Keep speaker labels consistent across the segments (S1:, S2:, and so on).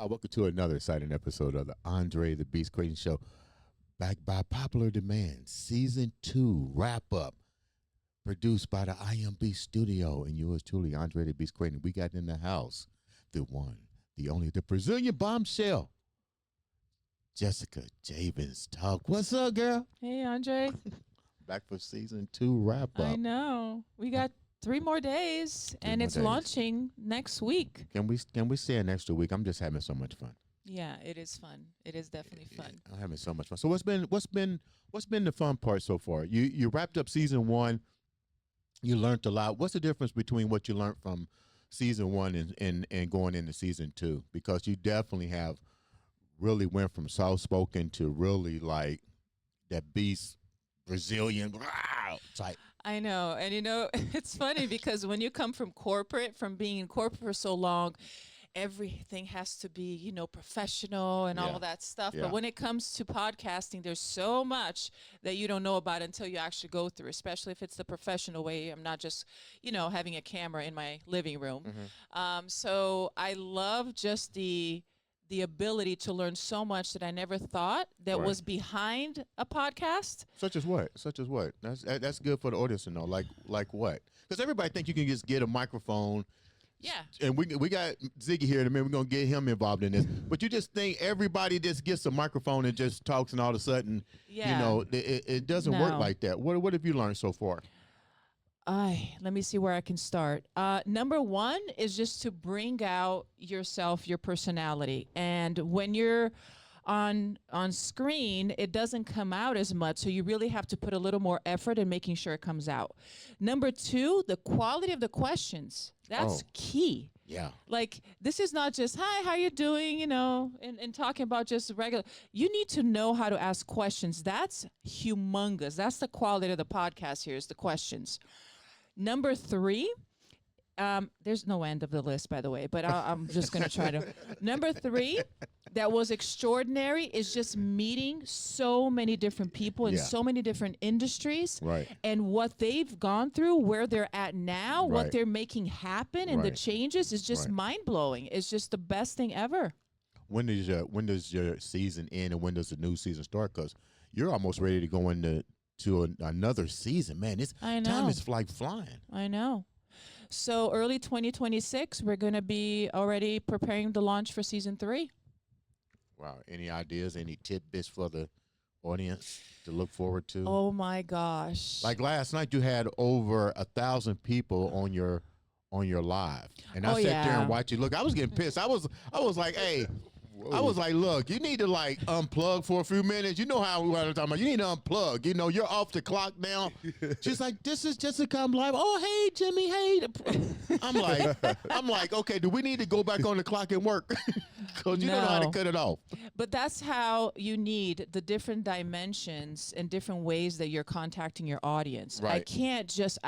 S1: Welcome to another exciting episode of the Andre The Beast Crayton Show. Back by popular demand, Season 2 wrap-up, produced by the IMB Studio, and yours truly, Andre The Beast Crayton. We got in the house the one, the only, the Brazilian bombshell, Jessica Javens Talk. What's up, girl?
S2: Hey, Andre.
S1: Back for Season 2 wrap-up.
S2: I know. We got 3 more days, and
S1: more
S2: it's
S1: days.
S2: launching next week.
S1: Can we stay an extra week? I'm just having so much fun.
S2: Yeah, it is fun. It is definitely fun.
S1: I'm having so much fun. So what's been the fun part so far? You wrapped up Season 1. You learned a lot. What's the difference between what you learned from Season 1 and going into Season 2? Because you definitely have really went from soft-spoken to really like that beast Brazilian type.
S2: I know. And, it's funny because when you come from being in corporate for so long, everything has to be, professional and all that stuff.
S1: Yeah.
S2: But when it comes to podcasting, there's so much that you don't know about until you actually go through, especially if it's the professional way. I'm not just, having a camera in my living room.
S1: Mm-hmm.
S2: So I love just the ability to learn so much that I never thought that was behind a podcast.
S1: Such as what? That's good for the audience to know. Like what? Because everybody think you can just get a microphone.
S2: Yeah.
S1: And we got Ziggy here in a minute. We're going to get him involved in this. But you just think everybody just gets a microphone and just talks and all of a sudden, it doesn't work like that. What have you learned so far?
S2: Let me see where I can start. Number one is just to bring out yourself, your personality. And when you're on screen, it doesn't come out as much. So you really have to put a little more effort in making sure it comes out. Number two, the quality of the questions. That's key.
S1: Yeah.
S2: Like, this is not just, hi, how you doing, and talking about just regular. You need to know how to ask questions. That's humongous. That's the quality of the podcast here is the questions. Number three, there's no end of the list, by the way, but I'm just going to try to. Number three, that was extraordinary, is just meeting so many different people in so many different industries, and what they've gone through, where they're at now, what they're making happen, and the changes is just mind-blowing. It's just the best thing ever.
S1: When does your season end, and when does the new season start? Because you're almost ready to go into another season. Man, time is like flying.
S2: I know. So early 2026, we're going to be already preparing the launch for Season 3.
S1: Wow. Any ideas, any tidbits for the audience to look forward to?
S2: Oh, my gosh.
S1: Like last night, you had over 1,000 people on your live. And I sat there and watched you. Look, I was getting pissed. I was like, hey, I was like, look, you need to unplug for a few minutes. You know how we were talking about. You need to unplug. You're off the clock now. She's like, this is Jessica. I'm live. Oh, hey, Jimmy. Hey. I'm like, okay, do we need to go back on the clock and work? Because you don't know how to cut it off.
S2: But that's how you need the different dimensions and different ways that you're contacting your audience.
S1: Right.
S2: I can't just,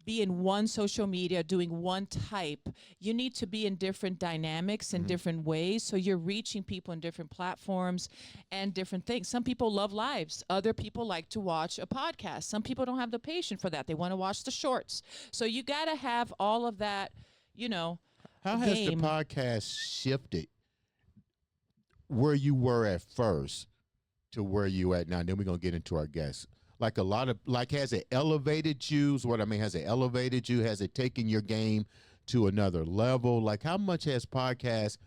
S2: be in one social media doing one type. You need to be in different dynamics and different ways, so you're reaching people in different platforms and different things. Some people love lives. Other people like to watch a podcast. Some people don't have the patience for that. They want to watch the shorts. So you got to have all of that,
S1: How has the podcast shifted where you were at first to where you at now? And then we're going to get into our guests. Has it elevated you? So what I mean, has it elevated you? Has it taken your game to another level? Like, how much has podcasting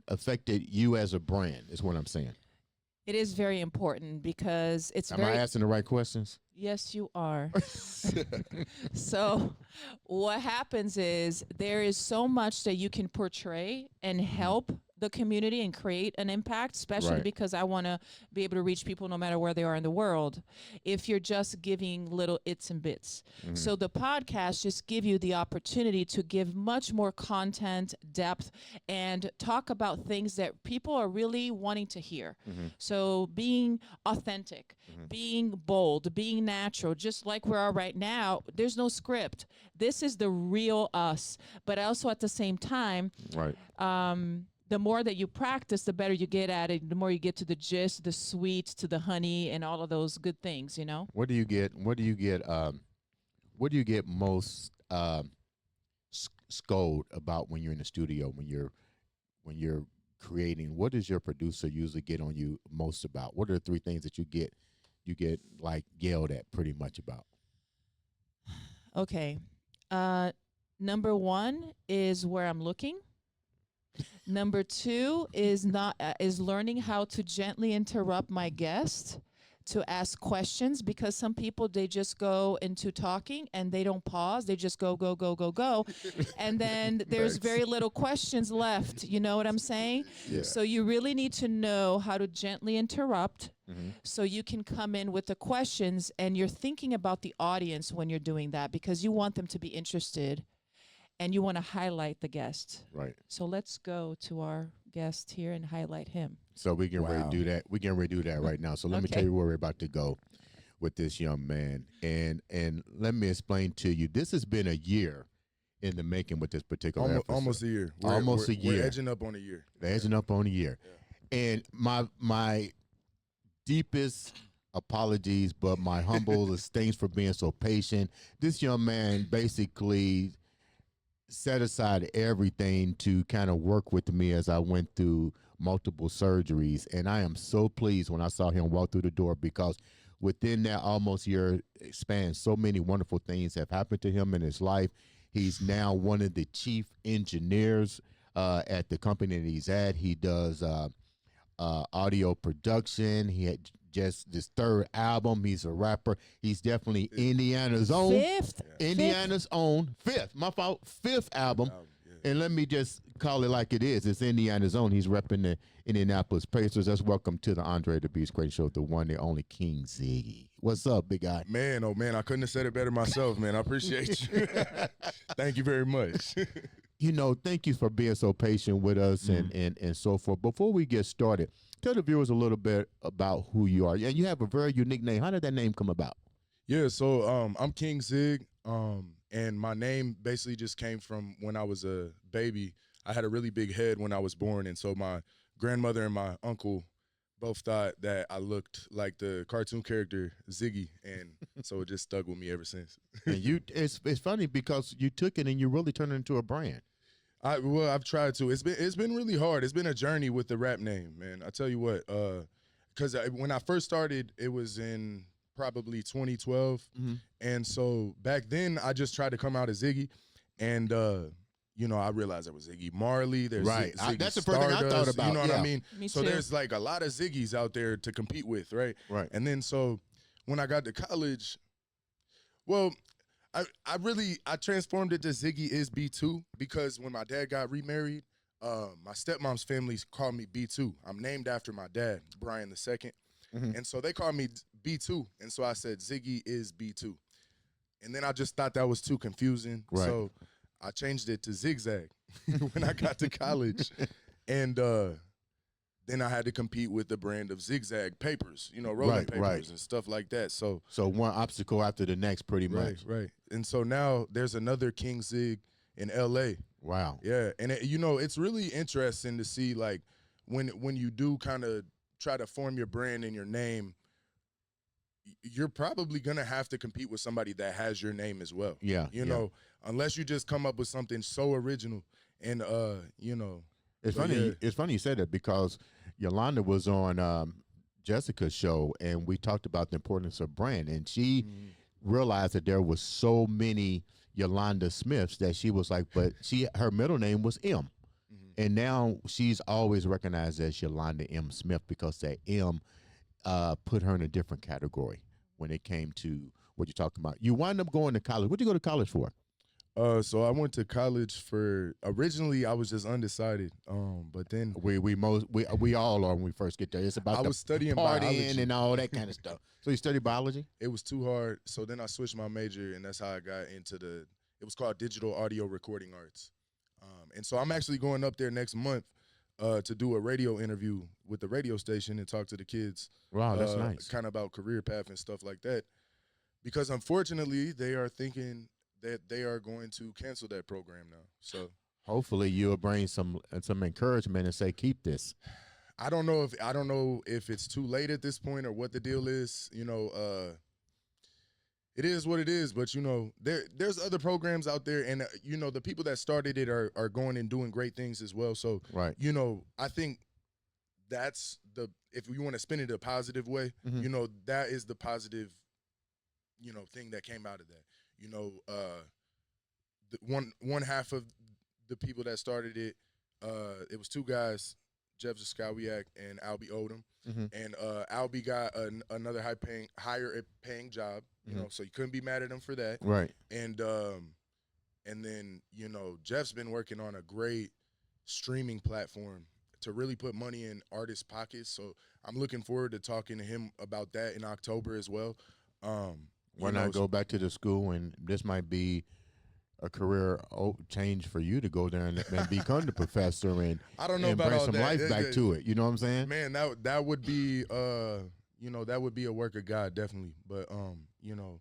S1: affected you as a brand, is what I'm saying.
S2: It is very important because it's
S1: Am I asking the right questions?
S2: Yes, you are. So what happens is there is so much that you can portray and help the community and create an impact, especially because I want to be able to reach people no matter where they are in the world, if you're just giving little its and bits. So the podcast just give you the opportunity to give much more content, depth, and talk about things that people are really wanting to hear. So being authentic, being bold, being natural, just like we are right now, there's no script. This is the real us. But also at the same time, the more that you practice, the better you get at it. The more you get to the gist, the sweet, to the honey, and all of those good things.
S1: What do you get? What do you get? What do you get most scold about when you're in the studio, when you're creating? What does your producer usually get on you most about? What are the three things that you get like yelled at pretty much about?
S2: Okay. Number one is where I'm looking. Number two is not is learning how to gently interrupt my guest to ask questions, because some people, they just go into talking and they don't pause. They just go, go, go, go, go. And then there's very little questions left. You know what I'm saying?
S1: Yeah.
S2: So you really need to know how to gently interrupt,
S1: Mm-hmm.
S2: so you can come in with the questions, and you're thinking about the audience when you're doing that, because you want them to be interested and you want to highlight the guest.
S1: Right.
S2: So let's go to our guest here and highlight him.
S1: So we can ready to do that. We can ready to do that right now. So let me tell you where we're about to go with this young man. And let me explain to you. This has been a year in the making with this particular episode.
S3: Almost a year.
S1: Almost a year.
S3: We're edging up on a year.
S1: Edging up on a year. Yeah. And my deepest apologies, but my humble thanks for being so patient. This young man basically set aside everything to kind of work with me as I went through multiple surgeries. And I am so pleased when I saw him walk through the door, because within that almost year span, so many wonderful things have happened to him in his life. He's now one of the chief engineers at the company that he's at. He does audio production. He had just this third album. He's a rapper. He's definitely Indiana's own. Fifth. My fault. Fifth album. And let me just call it like it is. It's Indiana's own. He's repping the Indianapolis Pacers. Let's welcome to the Andre The Beast Crayton Show, the one, the only King Ziggy. What's up, big guy?
S3: Man, oh man, I couldn't have said it better myself, man. I appreciate you. Thank you very much.
S1: You know, thank you for being so patient with us and so forth. Before we get started, tell the viewers a little bit about who you are. And you have a very unique name. How did that name come about?
S3: Yeah, so I'm King Zig, and my name basically just came from when I was a baby. I had a really big head when I was born, and so my grandmother and my uncle both thought that I looked like the cartoon character Ziggy, and so it just stuck with me ever since.
S1: And it's funny because you took it and you really turned it into a brand.
S3: I've tried to. It's been really hard. It's been a journey with the rap name, man. I tell you what, because when I first started, it was in probably 2012, and so back then I just tried to come out as Ziggy, and you know, I realized there was Ziggy Marley. There's
S1: right.
S3: Ziggy
S1: That's the first thing I thought about.
S3: You know what I mean?
S2: Me
S3: so
S2: too.
S3: there's like a lot of Ziggies out there to compete with, right?
S1: Right.
S3: And then so when I got to college, well, I transformed it to Ziggy is B2, because when my dad got remarried, my stepmom's family called me B2. I'm named after my dad, Brian II. And so they called me B2. And so I said Ziggy is B2. And then I just thought that was too confusing.
S1: Right.
S3: So I changed it to Zigzag when I got to college. And then I had to compete with the brand of Zigzag papers, you know, rolling papers and stuff like that. So
S1: one obstacle after the next, pretty much.
S3: Right. And so now there's another King Zig in L.A.
S1: Wow.
S3: Yeah, and you know, it's really interesting to see, like, when you do kind of try to form your brand and your name, you're probably gonna have to compete with somebody that has your name as well.
S1: Yeah.
S3: You know, unless you just come up with something so original. And you know,
S1: it's funny.
S3: Yeah.
S1: It's funny you said that, because Yolanda was on Jessica's show, and we talked about the importance of brand, and she realized that there was so many Yolanda Smiths that she was like, but her middle name was M. And now she's always recognized as Yolanda M. Smith, because that M put her in a different category when it came to what you're talking about. You wind up going to college. What did you go to college for?
S3: So I went to college for, originally I was just undecided. But then
S1: we all are when we first get there. It's about
S3: I was studying
S1: partying
S3: biology
S1: and all that kind of stuff. So you studied biology?
S3: It was too hard. So then I switched my major, and that's how I got into it was called Digital Audio Recording Arts. And so I'm actually going up there next month to do a radio interview with the radio station and talk to the kids.
S1: Wow, that's nice.
S3: Kind of about career path and stuff like that. Because unfortunately, they are thinking that they are going to cancel that program now. So
S1: hopefully you'll bring some encouragement and say, keep this.
S3: I don't know if it's too late at this point or what the deal is. You know, it is what it is. But you know, there's other programs out there, and you know, the people that started it are going and doing great things as well. So
S1: Right.
S3: you know, I think that's if you want to spin it a positive way,
S1: Mhm.
S3: you know, that is the positive, you know, thing that came out of that. You know, the one half of the people that started it, it was two guys, Jeff Zaskawiak and Albie Odom.
S1: Mhm.
S3: And Albie got another higher paying job, you know, so you couldn't be mad at him for that.
S1: Right.
S3: And then, you know, Jeff's been working on a great streaming platform to really put money in artists' pockets. So I'm looking forward to talking to him about that in October as well.
S1: Why not go back to the school, and this might be a career change for you to go there and become the professor and
S3: I don't know
S1: and
S3: about
S1: bring
S3: all
S1: some
S3: that.
S1: life back to it. You know what I'm saying?
S3: Man, that would be you know, that would be a work of God, definitely. But you know,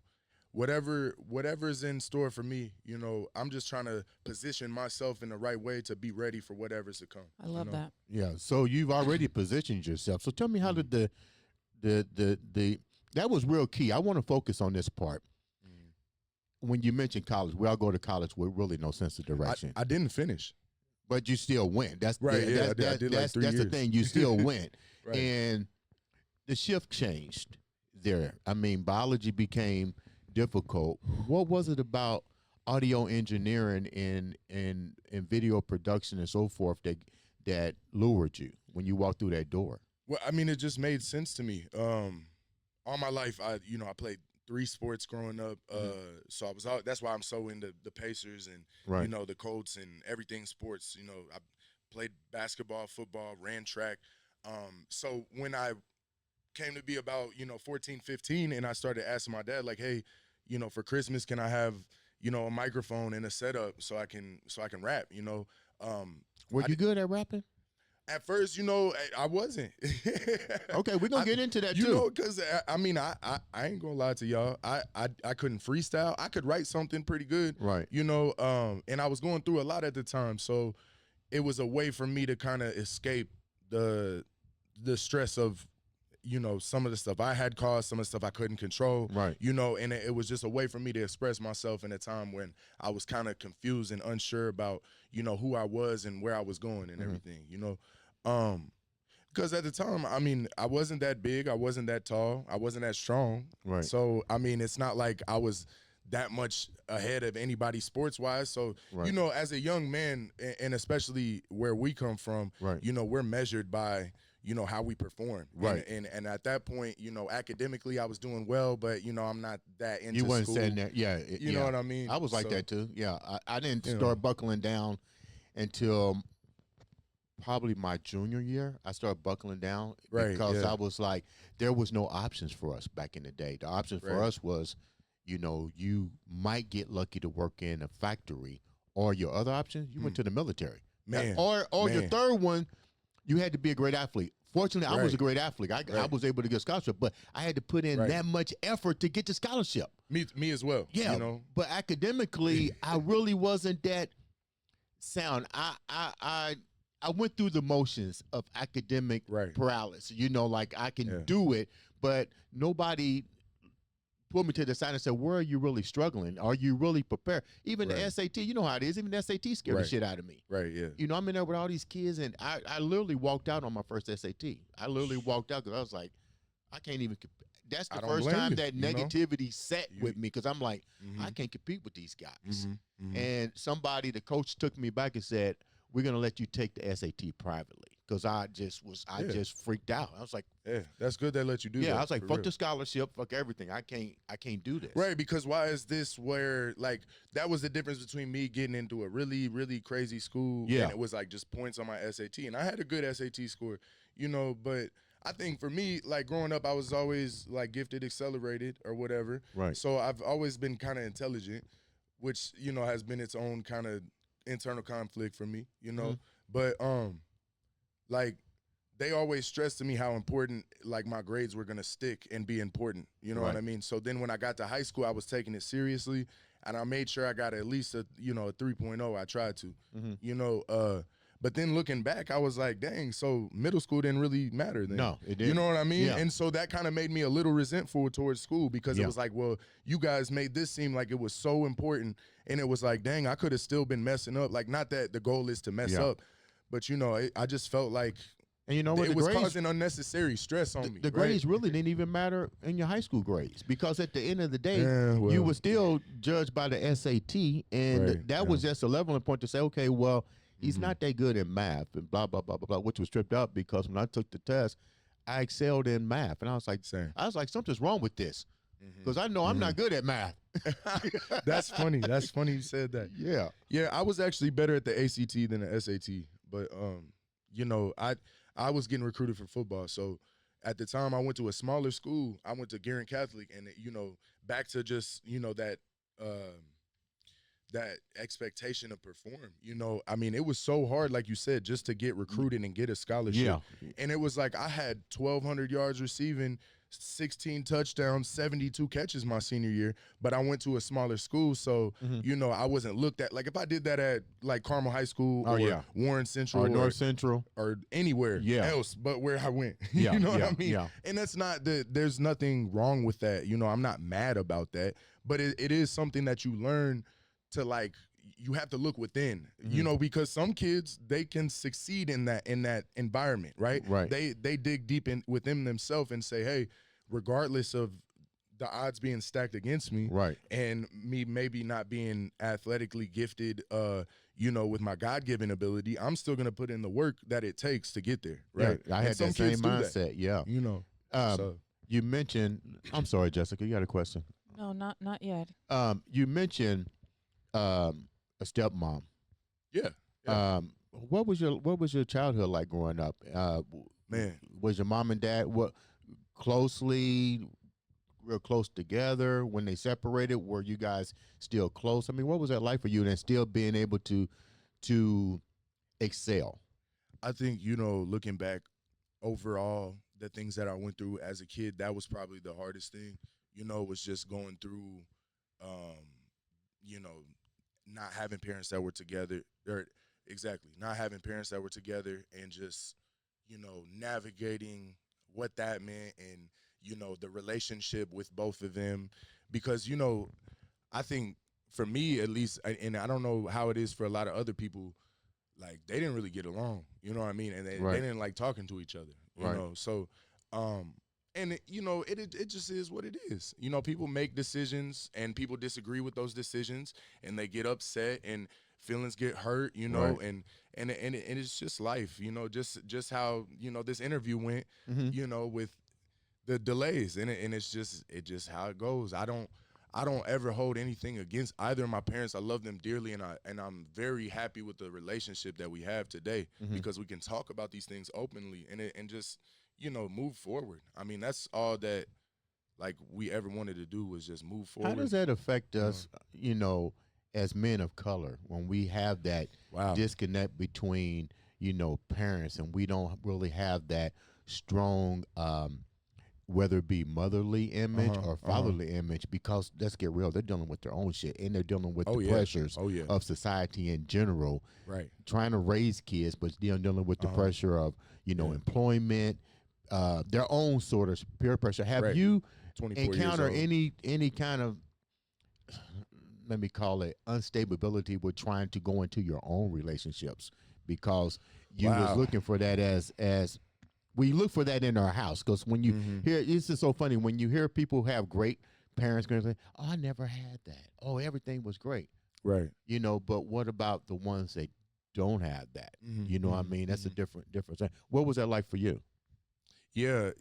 S3: whatever's in store for me, you know, I'm just trying to position myself in the right way to be ready for whatever's to come.
S2: I love that.
S1: Yeah. So you've already positioned yourself. So tell me, how did the that was real key. I want to focus on this part. When you mentioned college, we all go to college with really no sense of direction.
S3: I didn't finish,
S1: but you still went. That's
S3: right.
S1: Yeah,
S3: I did like 3
S1: that's
S3: years.
S1: the thing. You still went,
S3: Right.
S1: and the shift changed there. I mean, biology became difficult. What was it about audio engineering and video production and so forth that lured you when you walked through that door?
S3: Well, I mean, it just made sense to me. All my life, I played 3 sports growing up. So I was that's why I'm so into the Pacers and
S1: Right.
S3: you know, the Colts and everything sports. You know, I played basketball, football, ran track. So when I came to be about, you know, 14, 15, and I started asking my dad, like, hey, you know, for Christmas, can I have, you know, a microphone and a setup so I can rap, you know?
S1: Were you good at rapping?
S3: At first, you know, I wasn't.
S1: Okay, we're gonna get into that
S3: you
S1: too.
S3: You know, because I mean, I ain't gonna lie to y'all. I couldn't freestyle. I could write something pretty good,
S1: Right.
S3: You know, and I was going through a lot at the time, so it was a way for me to kind of escape the stress of, you know, some of the stuff I had caused, some of the stuff I couldn't control,
S1: Right.
S3: You know, and it was just a way for me to express myself in a time when I was kind of confused and unsure about, you know, who I was and where I was going and everything, you know. Because at the time, I mean, I wasn't that big, I wasn't that tall, I wasn't that strong.
S1: Right.
S3: So, I mean, it's not like I was that much ahead of anybody sports-wise. So,
S1: Right.
S3: you know, as a young man, and especially where we come from,
S1: Right.
S3: you know, we're measured by, you know, how we perform.
S1: Right.
S3: And at that point, you know, academically I was doing well, but, you know, I'm not that into
S1: You wasn't
S3: school.
S1: saying that. Yeah.
S3: You know what I mean?
S1: I was like
S3: So,
S1: that too. Yeah. I didn't
S3: you know.
S1: start buckling down until probably my junior year. I started buckling down
S3: Right,
S1: because
S3: yeah.
S1: I was like, there was no options for us back in the day. The option for
S3: Right.
S1: us was, you know, you might get lucky to work in a factory, or your other option, you went to the military.
S3: Man,
S1: Or your
S3: man.
S1: third one, you had to be a great athlete. Fortunately, I was
S3: Right.
S1: a great athlete. I
S3: Right.
S1: was able to get a scholarship, but I had to put in
S3: Right.
S1: that much effort to get the scholarship.
S3: Me as well.
S1: Yeah,
S3: You know?
S1: but academically, I really wasn't that sound. I went through the motions of academic
S3: Right.
S1: paralysis. You know, like I can
S3: Yeah.
S1: do it, but nobody pulled me to the side and said, "Where are you really struggling? Are you really prepared?" Even the
S3: Right.
S1: SAT, you know how it is. Even the SAT scared the
S3: Right.
S1: shit out of me.
S3: Right, yeah.
S1: You know, I'm in there with all these kids, and I literally walked out on my first SAT. I literally walked out because I was like, I can't even. That's
S3: I
S1: the
S3: don't
S1: first
S3: blame
S1: time
S3: you,
S1: that
S3: you know?
S1: negativity set with me, because I'm like,
S3: Mhm.
S1: I can't compete with these guys.
S3: Mhm.
S1: And the coach took me back and said, "We're gonna let you take the SAT privately," because I just freaked out. I was like,
S3: Yeah, that's good they let you do that.
S1: yeah, I was like,
S3: for
S1: fuck
S3: real.
S1: the scholarship, fuck everything. I can't do this.
S3: Right, because why is this where, like, that was the difference between me getting into a really, really crazy school,
S1: Yeah.
S3: and it was like just points on my SAT, and I had a good SAT score, you know, but I think for me, like, growing up, I was always like gifted, accelerated, or whatever.
S1: Right.
S3: So I've always been kind of intelligent, which, you know, has been its own kind of internal conflict for me, you know. But like, they always stressed to me how important, like, my grades were gonna stick and be important. You know what
S1: Right.
S3: I mean? So then when I got to high school, I was taking it seriously, and I made sure I got at least a 3.0. I tried to, you know. But then looking back, I was like, dang, so middle school didn't really matter then.
S1: No, it didn't.
S3: You know what I mean?
S1: Yeah.
S3: And so that kind of made me a little resentful towards school because
S1: Yeah.
S3: it was like, well, you guys made this seem like it was so important. And it was like, dang, I could have still been messing up. Like, not that the goal is to mess up, but, you know, I just felt like
S1: and you know what?
S3: it was causing unnecessary stress on me.
S1: The grades really didn't even matter in your high school grades because at the end of the day, you were still judged by the SAT, and that was just a leveling point to say, okay, well, he's not that good in math, and blah, blah, blah, blah, blah, which was tripped up because when I took the test, I excelled in math. And I was like, something's wrong with this because I know I'm not good at math.
S3: That's funny. That's funny you said that.
S1: Yeah.
S3: Yeah, I was actually better at the ACT than the SAT. But, you know, I was getting recruited for football. So at the time I went to a smaller school. I went to Garrett Catholic. And, you know, back to just, you know, that expectation to perform, you know, I mean, it was so hard, like you said, just to get recruited and get a scholarship.
S1: Yeah.
S3: And it was like I had 1,200 yards receiving, 16 touchdowns, 72 catches my senior year, but I went to a smaller school, so you know, I wasn't looked at. Like if I did that at like Carmel High School or Warren Central
S1: or North Central
S3: or anywhere else but where I went. You know what I mean?
S1: Yeah.
S3: And that's not there's nothing wrong with that. You know, I'm not mad about that, but it is something that you learn to, like, you have to look within, you know, because some kids, they can succeed in that environment, right?
S1: Right.
S3: They dig deep in within themselves and say, hey, regardless of the odds being stacked against me,
S1: right,
S3: and me maybe not being athletically gifted, you know, with my God-given ability, I'm still gonna put in the work that it takes to get there, right?
S1: Yeah, I had that same mindset. Yeah,
S3: you know.
S1: You mentioned. I'm sorry, Jessica. You got a question?
S2: No, not yet.
S1: You mentioned a stepmom.
S3: Yeah.
S1: What was your childhood like growing up?
S3: Man,
S1: was your mom and dad real close together? When they separated, were you guys still close? I mean, what was that like for you, and still being able to excel?
S3: I think, you know, looking back overall, the things that I went through as a kid, that was probably the hardest thing. You know, was just going through, you know, not having parents that were together, not having parents that were together, and just, you know, navigating what that meant, and, you know, the relationship with both of them. Because, you know, I think for me at least, and I don't know how it is for a lot of other people, like, they didn't really get along, you know what I mean? And they didn't like talking to each other, you know? So, and you know, it just is what it is. You know, people make decisions and people disagree with those decisions and they get upset and feelings get hurt, you know, and it's just life, you know, just how, you know, this interview went, you know, with the delays, and it's just how it goes. I don't ever hold anything against either of my parents. I love them dearly, and I'm very happy with the relationship that we have today, because we can talk about these things openly and just, you know, move forward. I mean, that's all that, like, we ever wanted to do was just move forward.
S1: How does that affect us, you know, as men of color, when we have that disconnect between, you know, parents, and we don't really have that strong, whether it be motherly image or fatherly image? Because let's get real, they're dealing with their own shit, and they're dealing with the pressures of society in general.
S3: Right.
S1: Trying to raise kids, but dealing with the pressure of, you know, employment, their own sort of peer pressure. Have you encountered any kind of, let me call it, instability with trying to go into your own relationships? Because you was looking for that as we look for that in our house. Because when you hear, this is so funny, when you hear people have great parents going to say, oh, I never had that. Oh, everything was great.
S3: Right.
S1: You know, but what about the ones that don't have that? You know what I mean? That's a different thing. What was that like for you?
S3: Yeah,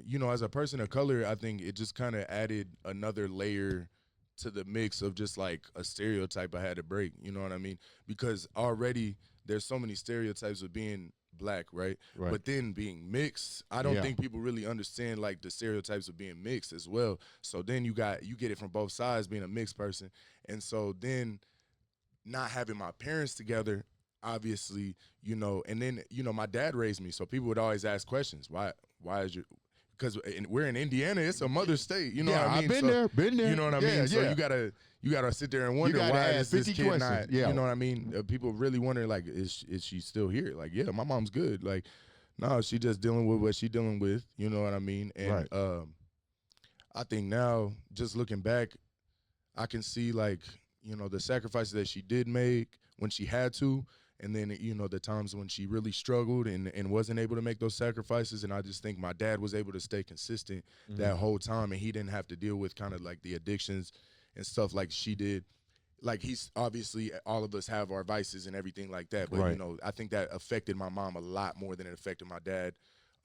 S3: you know, as a person of color, I think it just kind of added another layer to the mix of just like a stereotype I had to break, you know what I mean? Because already there's so many stereotypes of being black, right? But then being mixed, I don't think people really understand like the stereotypes of being mixed as well. So then you get it from both sides, being a mixed person. And so then not having my parents together, obviously, you know, and then, you know, my dad raised me, so people would always ask questions. Why is your, because we're in Indiana, it's a mother state. You know what I mean?
S1: I've been there.
S3: You know what I mean? So you gotta sit there and wonder why is this kid
S1: questions.
S3: not?
S1: Yeah.
S3: You know what I mean? People really wonder like, is she still here? Like, yeah, my mom's good. Like, no, she just dealing with what she dealing with. You know what I mean? And I think now, just looking back, I can see like, you know, the sacrifices that she did make when she had to. And then, you know, the times when she really struggled and wasn't able to make those sacrifices. And I just think my dad was able to stay consistent that whole time. And he didn't have to deal with kind of like the addictions and stuff like she did. Like, he's obviously, all of us have our vices and everything like that. But, you know, I think that affected my mom a lot more than it affected my dad.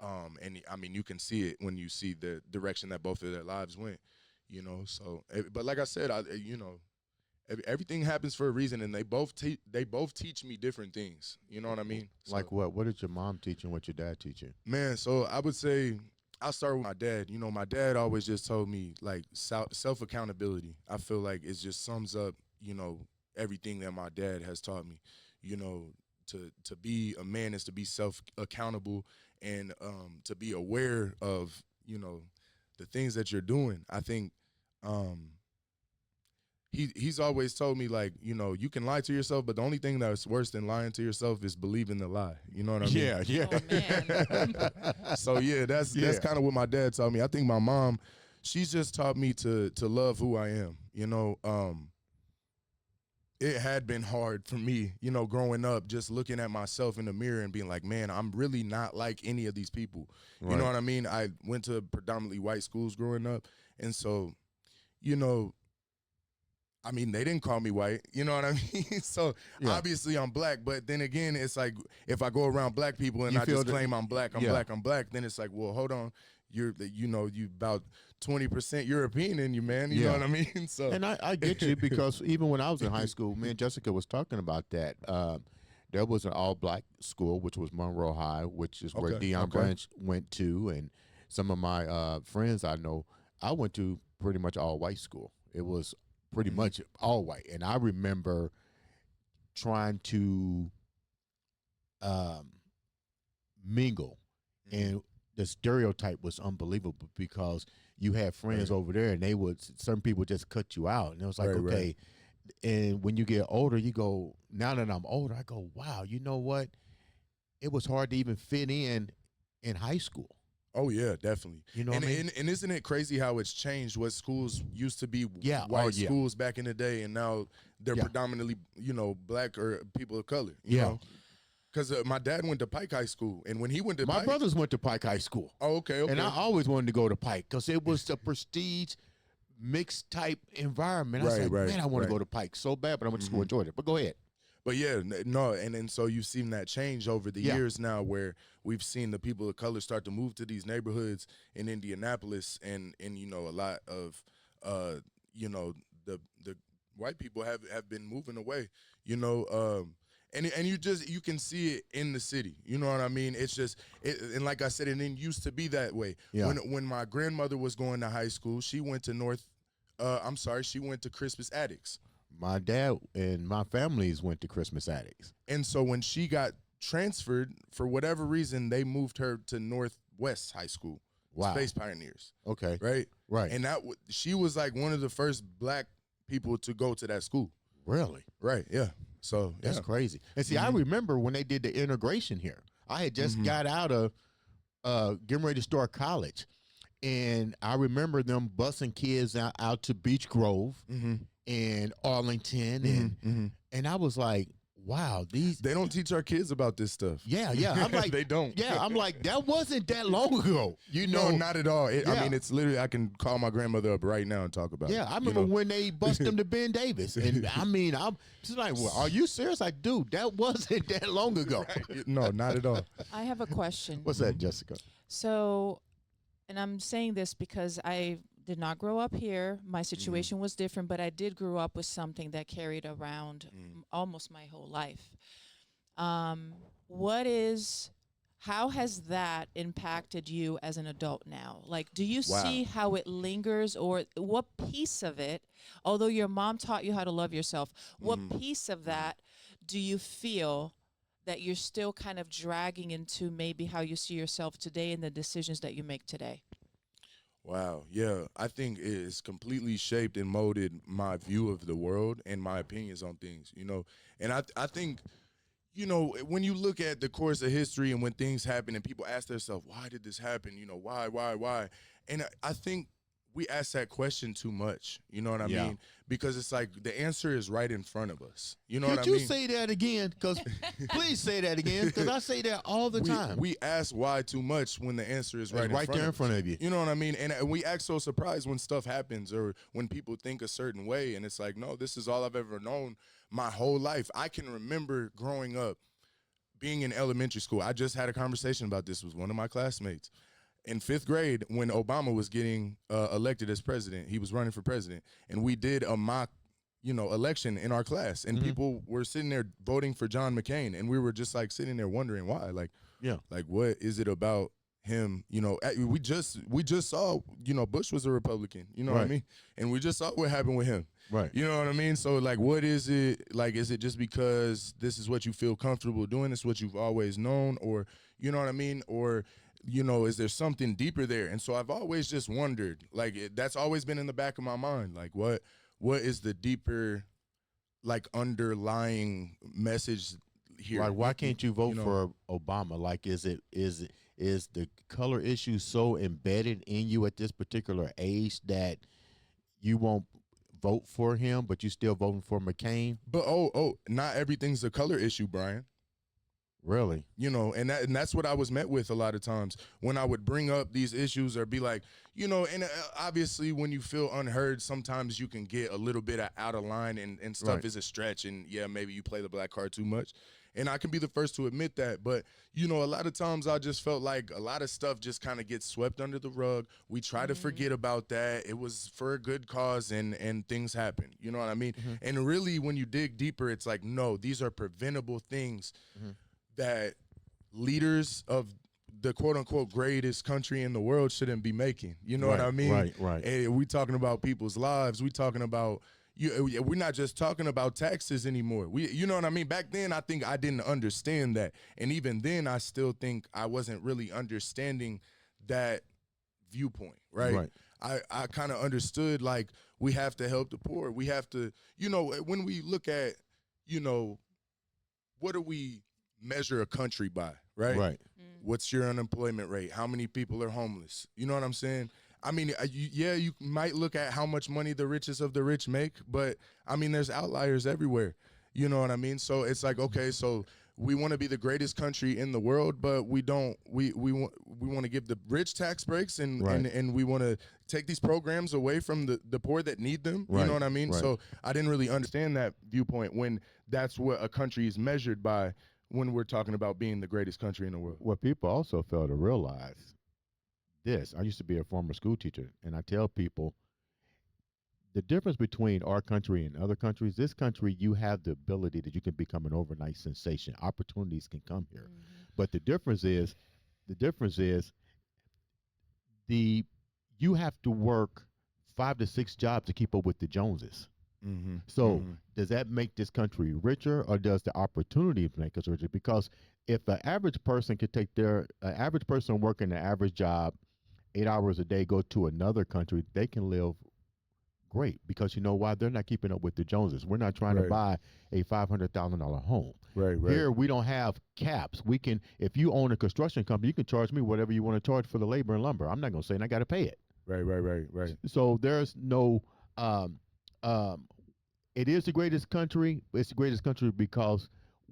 S3: And, I mean, you can see it when you see the direction that both of their lives went, you know. So, but like I said, you know, everything happens for a reason, and they both teach me different things. You know what I mean? So,
S1: like what? What did your mom teach you and what your dad teach you?
S3: Man, so I would say I'll start with my dad. You know, my dad always just told me, like, self-accountability. I feel like it just sums up, you know, everything that my dad has taught me. You know, to be a man is to be self-accountable and to be aware of, you know, the things that you're doing. I think he's always told me, like, you know, you can lie to yourself, but the only thing that's worse than lying to yourself is believing the lie. You know what I mean?
S1: Yeah.
S2: Oh, man.
S3: So yeah, that's kind of what my dad taught me. I think my mom, she's just taught me to love who I am. You know, it had been hard for me, you know, growing up, just looking at myself in the mirror and being like, man, I'm really not like any of these people. Right. You know what I mean? I went to predominantly white schools growing up, and so, you know, I mean, they didn't call me white, you know what I mean? So obviously I'm black, but then again, it's like if I go around black people and I just claim I'm black, I'm black, then it's like, well, hold on, you about 20% European in you, man. You know what I mean? So,
S1: and I get you, because even when I was in high school, me and Jessica was talking about that. There was an all-black school, which was Monroe High, which is where Deion Branch went to, and some of my friends I know, I went to pretty much all-white school. It was pretty much all white. And I remember trying to mingle, and the stereotype was unbelievable, because you had friends over there and certain people just cut you out. And it was like, okay. And when you get older, you go, now that I'm older, I go, wow, you know what? It was hard to even fit in high school.
S3: Oh yeah, definitely.
S1: You know what I mean?
S3: And isn't it crazy how it's changed? What schools used to be white schools back in the day, and now they're predominantly, you know, black or people of color. You know? Because my dad went to Pike High School, and when he went to
S1: my brothers went to Pike High School.
S3: Oh, okay.
S1: And I always wanted to go to Pike because it was a prestige mixed type environment. I said, man, I want to go to Pike so bad, but I went to school in Georgia. But go ahead.
S3: But yeah, no, and so you've seen that change over the years now, where we've seen the people of color start to move to these neighborhoods in Indianapolis, and you know, a lot of you know, the white people have been moving away, you know, and you can see it in the city, you know what I mean? It's just and like I said, it didn't used to be that way. When my grandmother was going to high school, she went to she went to Crispus Attucks.
S1: My dad and my families went to Christmas Attucks.
S3: And so when she got transferred, for whatever reason, they moved her to Northwest High School. Wow. Space Pioneers.
S1: Okay.
S3: Right. And she was like one of the first black people to go to that school.
S1: Really?
S3: Right, yeah. So
S1: that's crazy. And see, I remember when they did the integration here. I had just got out of getting ready to start college. And I remember them busing kids out to Beech Grove and Arlington, and I was like, wow, they
S3: don't teach our kids about this stuff.
S1: Yeah. I'm like,
S3: they don't.
S1: Yeah, I'm like, that wasn't that long ago. You know,
S3: no, not at all. I mean, it's literally, I can call my grandmother up right now and talk about it.
S1: Yeah, I remember when they bust them to Ben Davis, and I mean, I'm just like, well, are you serious? Like, dude, that wasn't that long ago.
S3: Right. No, not at all.
S2: I have a question.
S1: What's that, Jessica?
S2: So, and I'm saying this because I did not grow up here. My situation was different, but I did grow up with something that carried around almost my whole life. How has that impacted you as an adult now? Like, do you see how it lingers, or what piece of it, although your mom taught you how to love yourself, what piece of that do you feel that you're still kind of dragging into maybe how you see yourself today and the decisions that you make today?
S3: Wow. Yeah. I think it's completely shaped and molded my view of the world and my opinions on things, And I think, when you look at the course of history and when things happen and people ask themselves, why did this happen? Why? And I think we ask that question too much. You know what I mean? Because it's like the answer is right in front of us. You know what I mean?
S1: Could you say that again? Because please say that again. Because I say that all the time.
S3: We ask why too much when the answer is right
S1: there in front of you.
S3: You know what I mean? And we act so surprised when stuff happens or when people think a certain way. And it's like, no, this is all I've ever known my whole life. I can remember growing up, being in elementary school. I just had a conversation about this with one of my classmates. In 5th grade, when Obama was getting elected as president, he was running for president, and we did a mock, election in our class, and people were sitting there voting for John McCain, and we were just like sitting there wondering why, like what is it about him? We just saw, Bush was a Republican, what I mean, and we just saw what happened with him.
S1: Right.
S3: You know what I mean? So, like, what is it? Like, is it just because this is what you feel comfortable doing? This is what you've always known? Or, you know what I mean? Or, is there something deeper there? And so I've always just wondered, like, that's always been in the back of my mind. Like, what is the deeper, like, underlying message here?
S1: Like, why can't you vote for Obama? Like, is the color issue so embedded in you at this particular age that you won't vote for him, but you still voting for McCain?
S3: But not everything's a color issue, Brian.
S1: Really?
S3: And that's what I was met with a lot of times when I would bring up these issues or be like, and obviously when you feel unheard, sometimes you can get a little bit out of line and stuff is a stretch, and maybe you play the black card too much. And I can be the first to admit that. But, a lot of times I just felt like a lot of stuff just kind of gets swept under the rug. We try to forget about that. It was for a good cause and things happen. You know what I mean? And really, when you dig deeper, it's like, no, these are preventable things that leaders of the quote-unquote greatest country in the world shouldn't be making. You know what I mean?
S1: Right.
S3: And we talking about people's lives. We talking about we're not just talking about taxes anymore. You know what I mean? Back then, I think I didn't understand that. And even then, I still think I wasn't really understanding that viewpoint, right? I kind of understood, like, we have to help the poor. We have to, when we look at, what do we measure a country by, right? What's your unemployment rate? How many people are homeless? You know what I'm saying? I mean, you might look at how much money the richest of the rich make, but I mean, there's outliers everywhere. You know what I mean? So it's like, okay, so we want to be the greatest country in the world, but we don't. We want to give the rich tax breaks and we want to take these programs away from the poor that need them. You know what I mean? So I didn't really understand that viewpoint when that's what a country is measured by when we're talking about being the greatest country in the world.
S1: What people also fail to realize this, I used to be a former school teacher, and I tell people the difference between our country and other countries, this country, you have the ability that you can become an overnight sensation. Opportunities can come here. But the difference is you have to work 5 to 6 jobs to keep up with the Joneses. So does that make this country richer, or does the opportunity make us richer? Because if the average person could take average person working an average job 8 hours a day, go to another country, they can live great, because you know why? They're not keeping up with the Joneses. We're not trying to buy a $500,000 home. Here we don't have caps. We can, if you own a construction company, you can charge me whatever you want to charge for the labor and lumber. I'm not going to say, and I got to pay it.
S3: Right.
S1: So there's no it is the greatest country. It's the greatest country because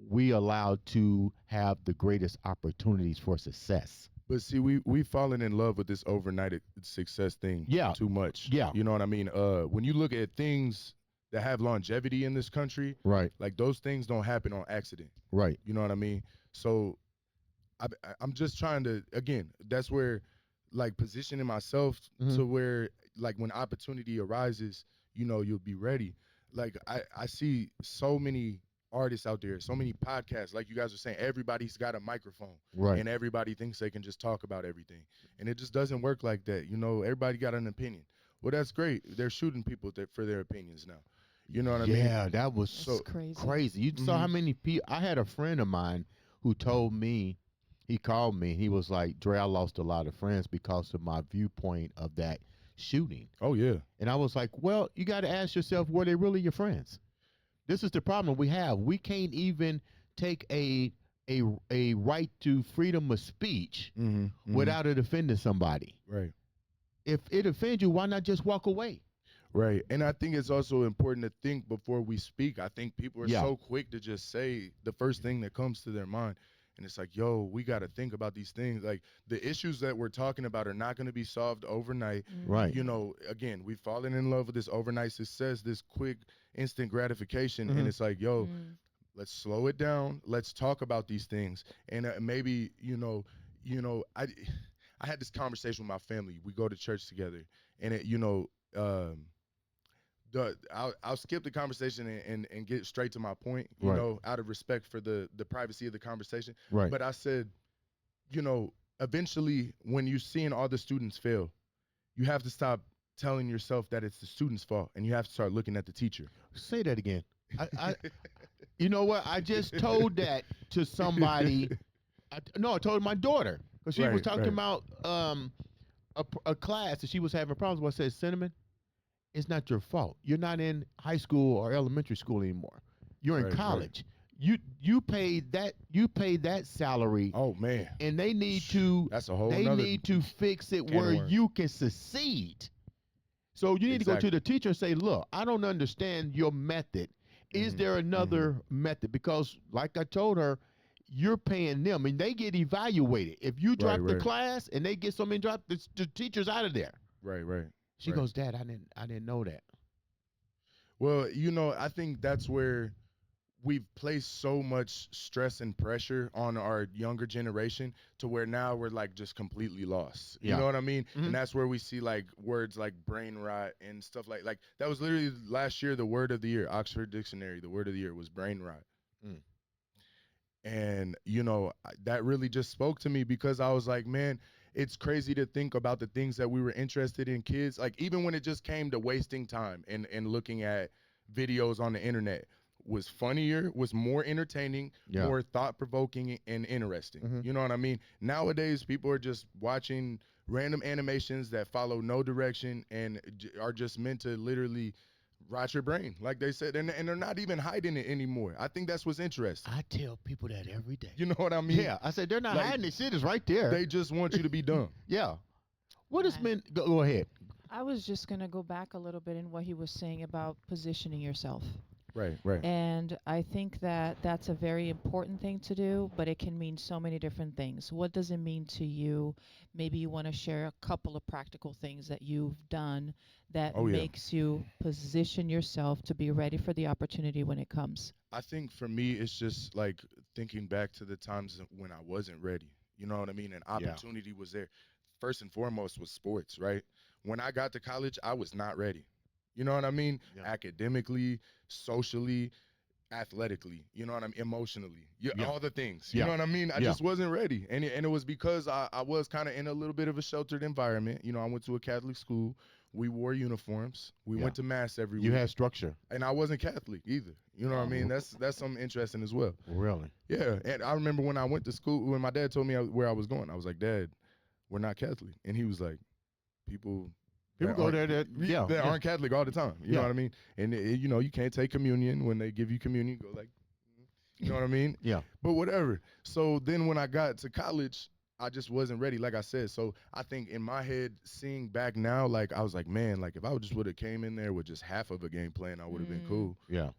S1: we allowed to have the greatest opportunities for success.
S3: But see, we've fallen in love with this overnight success thing too much. You know what I mean? When you look at things that have longevity in this country, like those things don't happen on accident. You know what I mean? So I'm just trying to, again, that's where, like, positioning myself to where, like, when opportunity arises, you'll be ready. Like, I see so many artists out there, so many podcasts, like you guys are saying, everybody's got a microphone, and everybody thinks they can just talk about everything, and it just doesn't work like that. Everybody got an opinion. Well, that's great. They're shooting people for their opinions now. You know what I mean?
S1: Yeah, that was crazy. You saw how many people. I had a friend of mine who told me he called me. He was like, Dre, I lost a lot of friends because of my viewpoint of that shooting.
S3: Oh, yeah.
S1: And I was like, well, you got to ask yourself, were they really your friends? This is the problem we have. We can't even take a right to freedom of speech without it offending somebody.
S3: Right.
S1: If it offends you, why not just walk away?
S3: Right. And I think it's also important to think before we speak. I think people are so quick to just say the first thing that comes to their mind. And it's like, yo, we got to think about these things. Like, the issues that we're talking about are not going to be solved overnight.
S1: Right.
S3: You know, again, we've fallen in love with this overnight success, this quick, instant gratification. And it's like, yo, let's slow it down. Let's talk about these things. And maybe, I had this conversation with my family. We go to church together. And, I'll skip the conversation and get straight to my point, you know, out of respect for the privacy of the conversation.
S1: Right.
S3: But I said, eventually when you're seeing all the students fail, you have to stop telling yourself that it's the student's fault, and you have to start looking at the teacher.
S1: Say that again. I you know what? I just told that to somebody. I told my daughter, because she was talking about a class that she was having problems with. I said, Cinnamon, it's not your fault. You're not in high school or elementary school anymore. You're in college. You paid that salary.
S3: Oh man.
S1: And they need to need to fix it where you can succeed. So you need to go to the teacher and say, look, I don't understand your method. Is there another method? Because like I told her, you're paying them and they get evaluated. If you drop the class and they get so many drops, the teacher's out of there.
S3: Right.
S1: She goes, Dad, I didn't know that.
S3: Well, I think that's where we've placed so much stress and pressure on our younger generation to where now we're like just completely lost. You know what I mean? And that's where we see like words like brain rot and stuff like that was literally last year, the word of the year, Oxford Dictionary, the word of the year was brain rot. And, that really just spoke to me because I was like, man, it's crazy to think about the things that we were interested in kids. Like even when it just came to wasting time and looking at videos on the internet was funnier, was more entertaining, more thought-provoking and interesting. You know what I mean? Nowadays, people are just watching random animations that follow no direction and are just meant to literally rot your brain, like they said, and they're not even hiding it anymore. I think that's what's interesting.
S1: I tell people that every day.
S3: You know what I mean?
S1: Yeah, I said they're not hiding it. Shit is right there.
S3: They just want you to be dumb.
S1: Yeah. What has been? Go ahead.
S2: I was just gonna go back a little bit in what he was saying about positioning yourself.
S3: Right.
S2: And I think that that's a very important thing to do, but it can mean so many different things. What does it mean to you? Maybe you want to share a couple of practical things that you've done that makes you position yourself to be ready for the opportunity when it comes.
S3: I think for me, it's just like thinking back to the times when I wasn't ready. You know what I mean? And opportunity was there. First and foremost was sports, right? When I got to college, I was not ready. You know what I mean? Yeah. Academically, socially, athletically, you know what I mean? Emotionally, all the things. You know what I mean? I just wasn't ready. And it was because I was kind of in a little bit of a sheltered environment. You know, I went to a Catholic school. We wore uniforms. We went to mass every week.
S1: You had structure.
S3: And I wasn't Catholic either. You know what I mean? That's something interesting as well.
S1: Really?
S3: Yeah. And I remember when I went to school, when my dad told me where I was going, I was like, Dad, we're not Catholic. And he was like, people
S1: go there that
S3: aren't Catholic all the time. You know what I mean? And you can't take communion. When they give you communion, go like, you know what I mean?
S1: Yeah.
S3: But whatever. So then when I got to college, I just wasn't ready, like I said. So I think in my head, seeing back now, like I was like, man, like if I just would have came in there with just half of a game plan, I would have been cool.
S1: Yeah.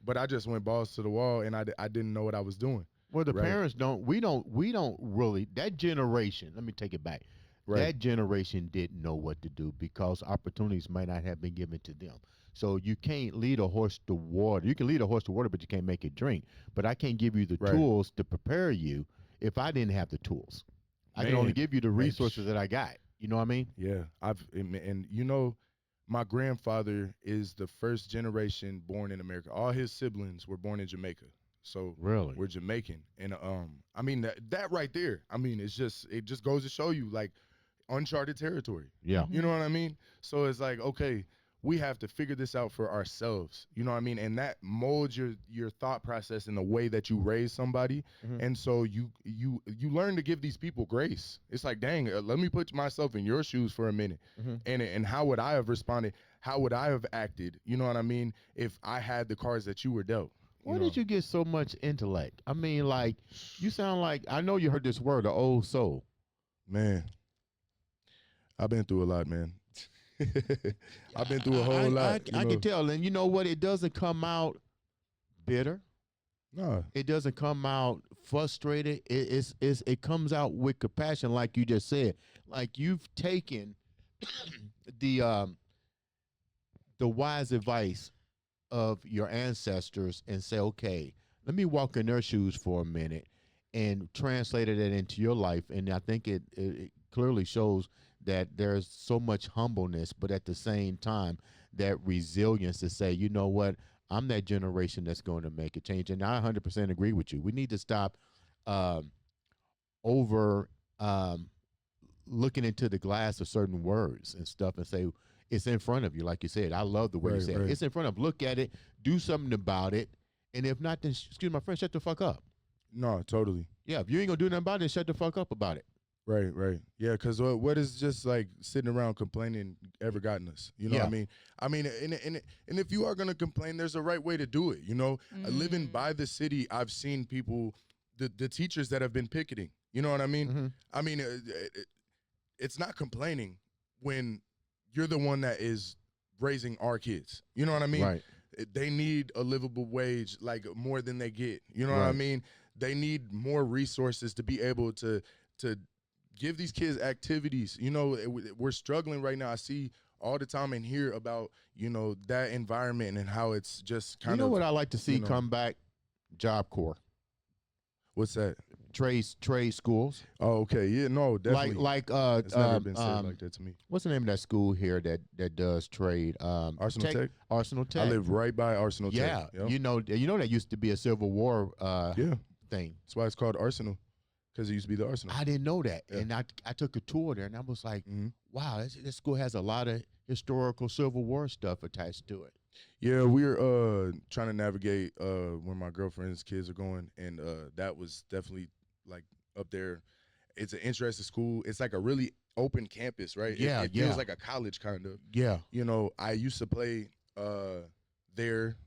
S3: But I just went balls to the wall, and I didn't know what I was doing.
S1: Well, the parents we don't really, that generation, let me take it back. That generation didn't know what to do because opportunities might not have been given to them. So you can't lead a horse to water. You can lead a horse to water, but you can't make it drink. But I can't give you the tools to prepare you if I didn't have the tools. I can only give you the resources that I got. You know what I mean?
S3: Yeah. My grandfather is the first generation born in America. All his siblings were born in Jamaica. So
S1: really,
S3: we're Jamaican. And I mean that right there, I mean, it just goes to show you like uncharted territory.
S1: Yeah.
S3: You know what I mean? So it's like, okay, we have to figure this out for ourselves. You know what I mean? And that molds your thought process in the way that you raise somebody. And so you learn to give these people grace. It's like, dang, let me put myself in your shoes for a minute. And how would I have responded? How would I have acted? You know what I mean? If I had the cards that you were dealt.
S1: Where did you get so much intellect? I mean, like, you sound like, I know you heard this word, the old soul.
S3: Man, I've been through a lot, man. I've been through a whole lot.
S1: I can tell. And you know what? It doesn't come out bitter.
S3: No.
S1: It doesn't come out frustrated. It comes out with compassion, like you just said. Like, you've taken the wise advice of your ancestors and say, okay, let me walk in their shoes for a minute, and translated it into your life. And I think it clearly shows that there's so much humbleness, but at the same time, that resilience to say, you know what, I'm that generation that's going to make a change. And I 100% agree with you. We need to stop looking into the glass of certain words and stuff and say, it's in front of you. Like you said, I love the way you said it. It's in front of, look at it, do something about it. And if not, then, excuse my friend, shut the fuck up.
S3: No, totally.
S1: Yeah, if you ain't gonna do nothing about it, shut the fuck up about it.
S3: Right. Yeah, because what is just like sitting around complaining ever gotten us? You know what I mean? I mean, and if you are going to complain, there's a right way to do it, you know? Living by the city, I've seen people, the teachers that have been picketing, you know what I mean? I mean, it's not complaining when you're the one that is raising our kids. You know what I mean?
S1: Right.
S3: They need a livable wage, like, more than they get. You know what I mean? They need more resources to be able to give these kids activities. You know, we're struggling right now. I see all the time and hear about, you know, that environment and how it's just kind of.
S1: You know what I like to see come back? Job Corps.
S3: What's that?
S1: Trade schools.
S3: Oh, okay. Yeah, no, definitely.
S1: It's
S3: never been said like that to me.
S1: What's the name of that school here that does trade?
S3: Arsenal Tech.
S1: Arsenal Tech.
S3: I live right by Arsenal Tech.
S1: Yeah, yep. You know that used to be a Civil War thing.
S3: That's why it's called Arsenal, because it used to be the Arsenal.
S1: I didn't know that, and I took a tour there, and I was like, wow, this school has a lot of historical Civil War stuff attached to it.
S3: Yeah, we're trying to navigate where my girlfriend's kids are going, and that was definitely like up there. It's an interesting school. It's like a really open campus, right? It feels like a college kind of. Yeah. You know, I used to play there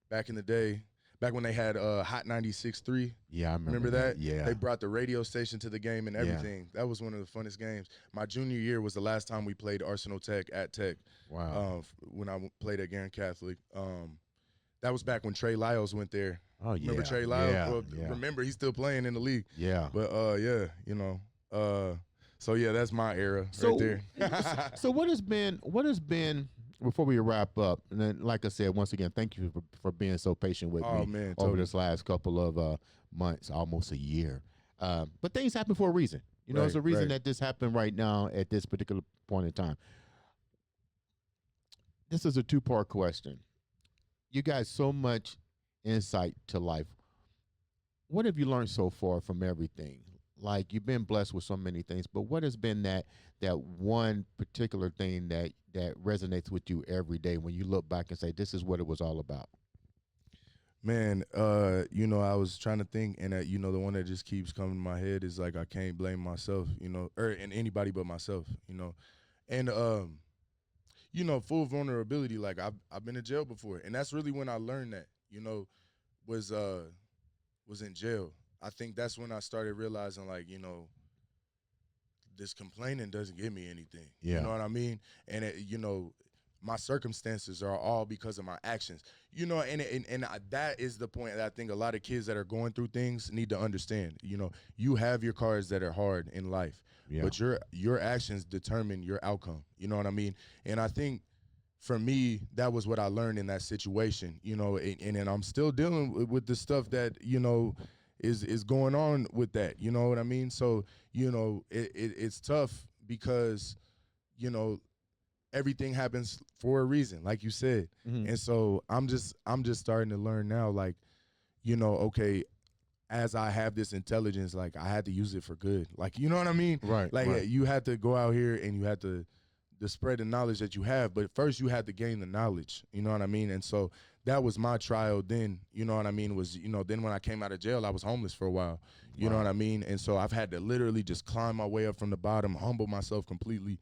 S3: back in the day, back when they had Hot 96.3.
S1: Yeah, I
S3: remember that.
S1: Yeah.
S3: They brought the radio station to the game and everything. That was one of the funnest games. My junior year was the last time we played Arsenal Tech at Tech.
S1: Wow.
S3: When I played at Guerin Catholic. That was back when Trey Lyles went there.
S1: Oh, yeah.
S3: Remember Trey Lyles?
S1: Yeah,
S3: Well, remember, he's still playing in the league.
S1: Yeah.
S3: But, yeah, you know. So, yeah, that's my era right there.
S1: So what has been, before we wrap up, and then, like I said, once again, thank you for being so patient with me over this last couple of months, almost a year. But things happen for a reason. You know, there's a reason that this happened right now at this particular point in time. This is a two-part question. You got so much insight to life. What have you learned so far from everything? Like, you've been blessed with so many things, but what has been that one particular thing that resonates with you every day when you look back and say, this is what it was all about?
S3: Man, you know, I was trying to think, and you know, the one that just keeps coming to my head is like, I can't blame myself, you know, and anybody but myself, you know. And you know, full vulnerability, like I've been in jail before, and that's really when I learned that, you know, was in jail. I think that's when I started realizing, like, you know, this complaining doesn't give me anything.
S1: Yeah.
S3: You know what I mean? And you know, my circumstances are all because of my actions. You know, and that is the point that I think a lot of kids that are going through things need to understand. You know, you have your cards that are hard in life, but your actions determine your outcome. You know what I mean? And I think for me, that was what I learned in that situation. You know, and I'm still dealing with the stuff that, you know, is going on with that. You know what I mean? So, you know, it's tough because, you know, everything happens for a reason, like you said. And so I'm just starting to learn now, like, you know, okay, as I have this intelligence, like, I had to use it for good. Like, you know what I mean?
S1: Right.
S3: Like, you had to go out here and you had to spread the knowledge that you have, but first you had to gain the knowledge, you know what I mean? And so that was my trial then, you know what I mean, was, you know, then when I came out of jail, I was homeless for a while, you know what I mean? And so I've had to literally just climb my way up from the bottom, humble myself completely,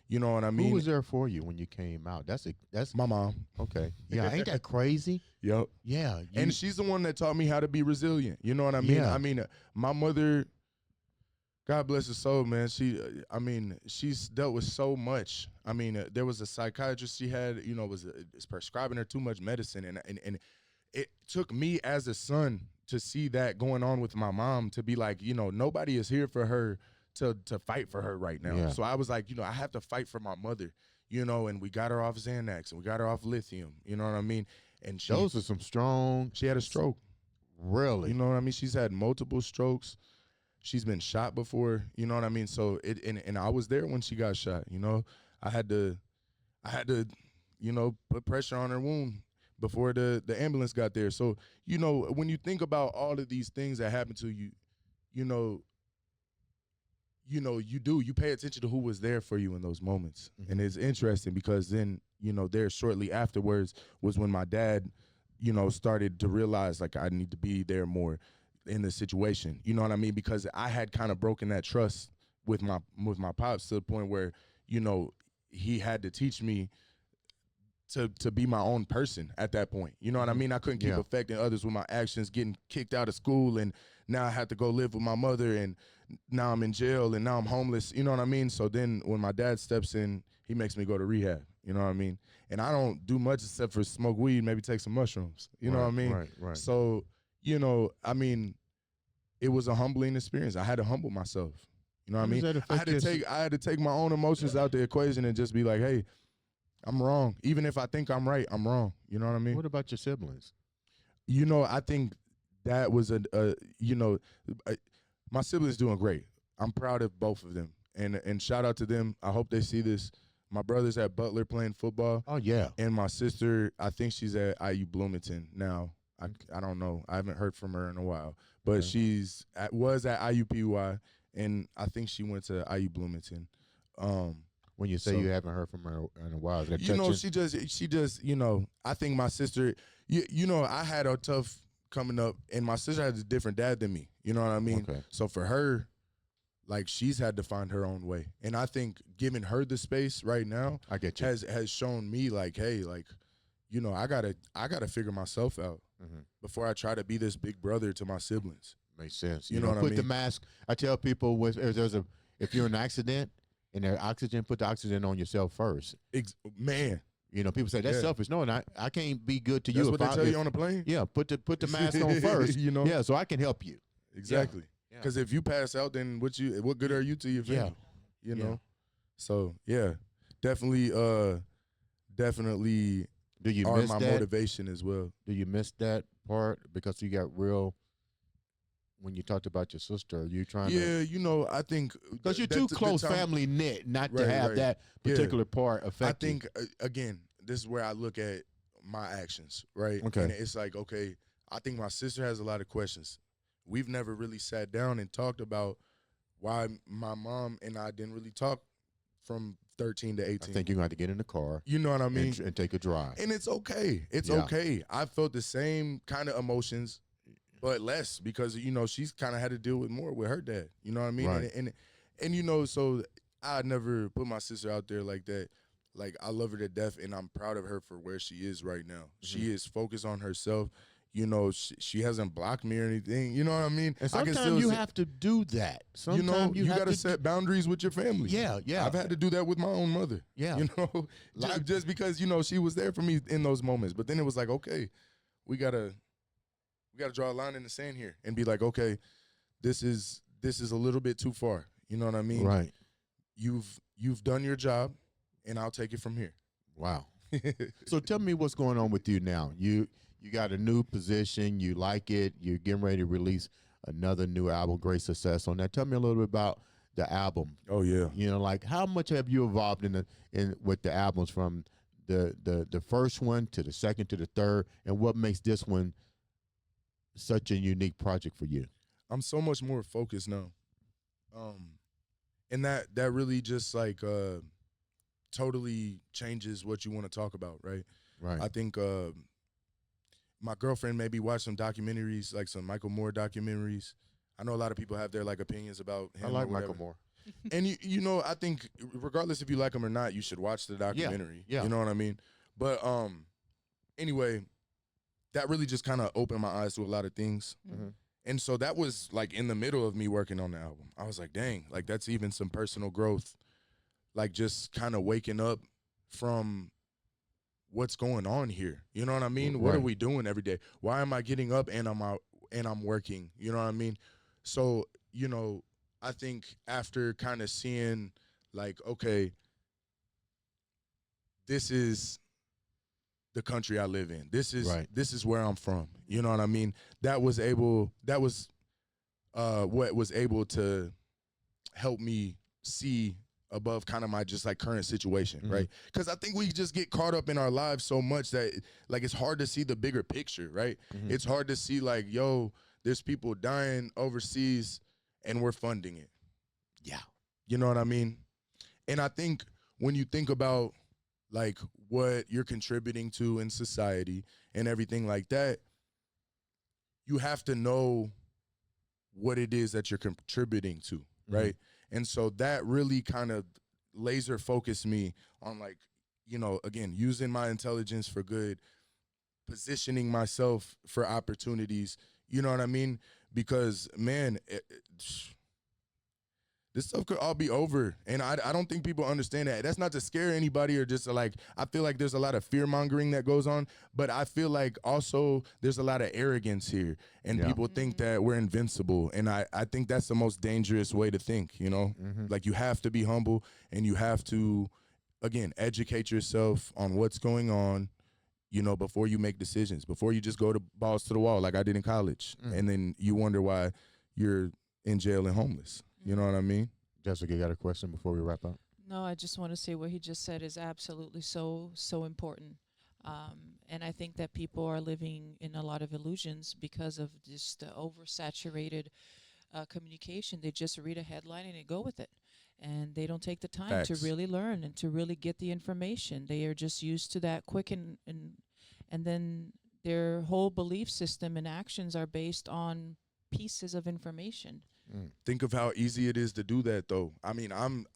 S3: you know what I mean?
S1: Who was there for you when you came out? That's
S3: my mom.
S1: Okay. Yeah, ain't that crazy?
S3: Yep.
S1: Yeah.
S3: And she's the one that taught me how to be resilient, you know what I mean?
S1: Yeah.
S3: I mean, my mother, God bless her soul, man. She's dealt with so much. I mean, there was a psychiatrist she had, you know, was prescribing her too much medicine, and it took me as a son to see that going on with my mom, to be like, you know, nobody is here for her to fight for her right now.
S1: Yeah.
S3: So I was like, you know, I have to fight for my mother, you know, and we got her off Xanax and we got her off lithium, you know what I mean? And
S1: those are some strong.
S3: She had a stroke.
S1: Really?
S3: You know what I mean? She's had multiple strokes. She's been shot before, you know what I mean? So and I was there when she got shot, you know. I had to, you know, put pressure on her wound before the ambulance got there. So, you know, when you think about all of these things that happen to you, you pay attention to who was there for you in those moments.
S1: Mm-hmm.
S3: And it's interesting because then, you know, there shortly afterwards was when my dad, you know, started to realize like I need to be there more in the situation, you know what I mean? Because I had kind of broken that trust with my pops to the point where, you know, he had to teach me to be my own person at that point. You know what I mean? I couldn't keep affecting others with my actions, getting kicked out of school, and now I had to go live with my mother, and now I'm in jail, and now I'm homeless. You know what I mean? So then when my dad steps in, he makes me go to rehab. You know what I mean? And I don't do much except for smoke weed, maybe take some mushrooms. You know what I mean?
S1: Right.
S3: So, you know, I mean, it was a humbling experience. I had to humble myself. You know what I mean? I had to take my own emotions out the equation and just be like, hey, I'm wrong. Even if I think I'm right, I'm wrong. You know what I mean?
S1: What about your siblings?
S3: You know, I think that was my siblings doing great. I'm proud of both of them. And shout out to them. I hope they see this. My brother's at Butler playing football.
S1: Oh, yeah.
S3: And my sister, I think she's at IU Bloomington now. I don't know. I haven't heard from her in a while. But was at IUPUI, and I think she went to IU Bloomington.
S1: When you say you haven't heard from her in a while, is that
S3: you know, she just, you know, I think my sister, you know, I had a tough coming up, and my sister has a different dad than me. You know what I mean?
S1: Okay.
S3: So for her, like, she's had to find her own way. And I think giving her the space right now
S1: I get you.
S3: has shown me, like, hey, like, you know, I gotta figure myself out before I try to be this big brother to my siblings.
S1: Makes sense.
S3: You know what I mean?
S1: Put the mask. I tell people if you're in an accident and there's oxygen, put the oxygen on yourself first.
S3: Man.
S1: You know, people say that's selfish. No, I can't be good to you.
S3: That's what they tell you on the plane?
S1: Yeah, put the mask on first.
S3: You know?
S1: Yeah, so I can help you.
S3: Exactly. Because if you pass out, then what good are you to your family? You know? So definitely
S1: Do you
S3: are
S1: miss
S3: my
S1: that?
S3: motivation as well.
S1: Do you miss that part because you got real? When you talked about your sister, are you trying to?
S3: Yeah, you know, I think
S1: because you're too close family knit not to have that particular part affect.
S3: I think again, this is where I look at my actions, right?
S1: Okay,
S3: and it's like, okay, I think my sister has a lot of questions. We've never really sat down and talked about why my mom and I didn't really talk from 13 to 18.
S1: I think you're going to have to get in the car.
S3: You know what I mean?
S1: And take a drive.
S3: And it's okay. It's okay. I felt the same kind of emotions, but less because, you know, she's kind of had to deal with more with her dad. You know what I mean?
S1: Right.
S3: And you know, so I never put my sister out there like that. Like, I love her to death, and I'm proud of her for where she is right now. She is focused on herself. You know, she hasn't blocked me or anything. You know what I mean?
S1: And sometimes you have to do that. Sometimes
S3: you got to set boundaries with your family.
S1: Yeah.
S3: I've had to do that with my own mother.
S1: Yeah.
S3: You know, just because, you know, she was there for me in those moments. But then it was like, okay, we gotta draw a line in the sand here and be like, okay, this is a little bit too far. You know what I mean?
S1: Right.
S3: You've done your job, and I'll take it from here.
S1: Wow. So tell me what's going on with you now. You got a new position. You like it. You're getting ready to release another new album. Great success on that. Tell me a little bit about the album.
S3: Oh yeah.
S1: You know, like how much have you evolved with the albums from the first one to the second to the third, and what makes this one such a unique project for you?
S3: I'm so much more focused now. And that really just like totally changes what you want to talk about, right?
S1: Right.
S3: I think my girlfriend maybe watched some documentaries, like some Michael Moore documentaries. I know a lot of people have their like opinions about him.
S1: I like Michael Moore.
S3: And you know, I think regardless if you like him or not, you should watch the documentary.
S1: Yeah.
S3: You know what I mean? But anyway, that really just kind of opened my eyes to a lot of things.
S1: Mm-hmm.
S3: And so that was like in the middle of me working on the album. I was like, dang, like that's even some personal growth. Like just kind of waking up from what's going on here. You know what I mean?
S1: Right.
S3: What are we doing every day? Why am I getting up and I'm out and I'm working? You know what I mean? So, you know, I think after kind of seeing like, okay, this is the country I live in. This is where I'm from. You know what I mean? That was what was able to help me see above kind of my just like current situation,
S1: Mm-hmm.
S3: right? Because I think we just get caught up in our lives so much that like it's hard to see the bigger picture, right?
S1: Mm-hmm.
S3: It's hard to see like, yo, there's people dying overseas and we're funding it.
S1: Yeah.
S3: You know what I mean? And I think when you think about like what you're contributing to in society and everything like that, you have to know what it is that you're contributing to, right? And so that really kind of laser focused me on like, you know, again, using my intelligence for good, positioning myself for opportunities, you know what I mean? Because, man, this stuff could all be over. And I don't think people understand that. That's not to scare anybody or just to like, I feel like there's a lot of fear mongering that goes on, but I feel like also there's a lot of arrogance here and people think that we're invincible. And I think that's the most dangerous way to think, you know? Like you have to be humble and you have to, again, educate yourself on what's going on, you know, before you make decisions, before you just go to balls to the wall like I did in college. And then you wonder why you're in jail and homeless. You know what I mean?
S1: Jessica, you got a question before we wrap up?
S2: No, I just want to say what he just said is absolutely so important. And I think that people are living in a lot of illusions because of just the oversaturated communication. They just read a headline and they go with it. And they don't take the time to really learn and to really get the information. They are just used to that quick and then their whole belief system and actions are based on pieces of information.
S3: Think of how easy it is to do that, though. I mean, I'm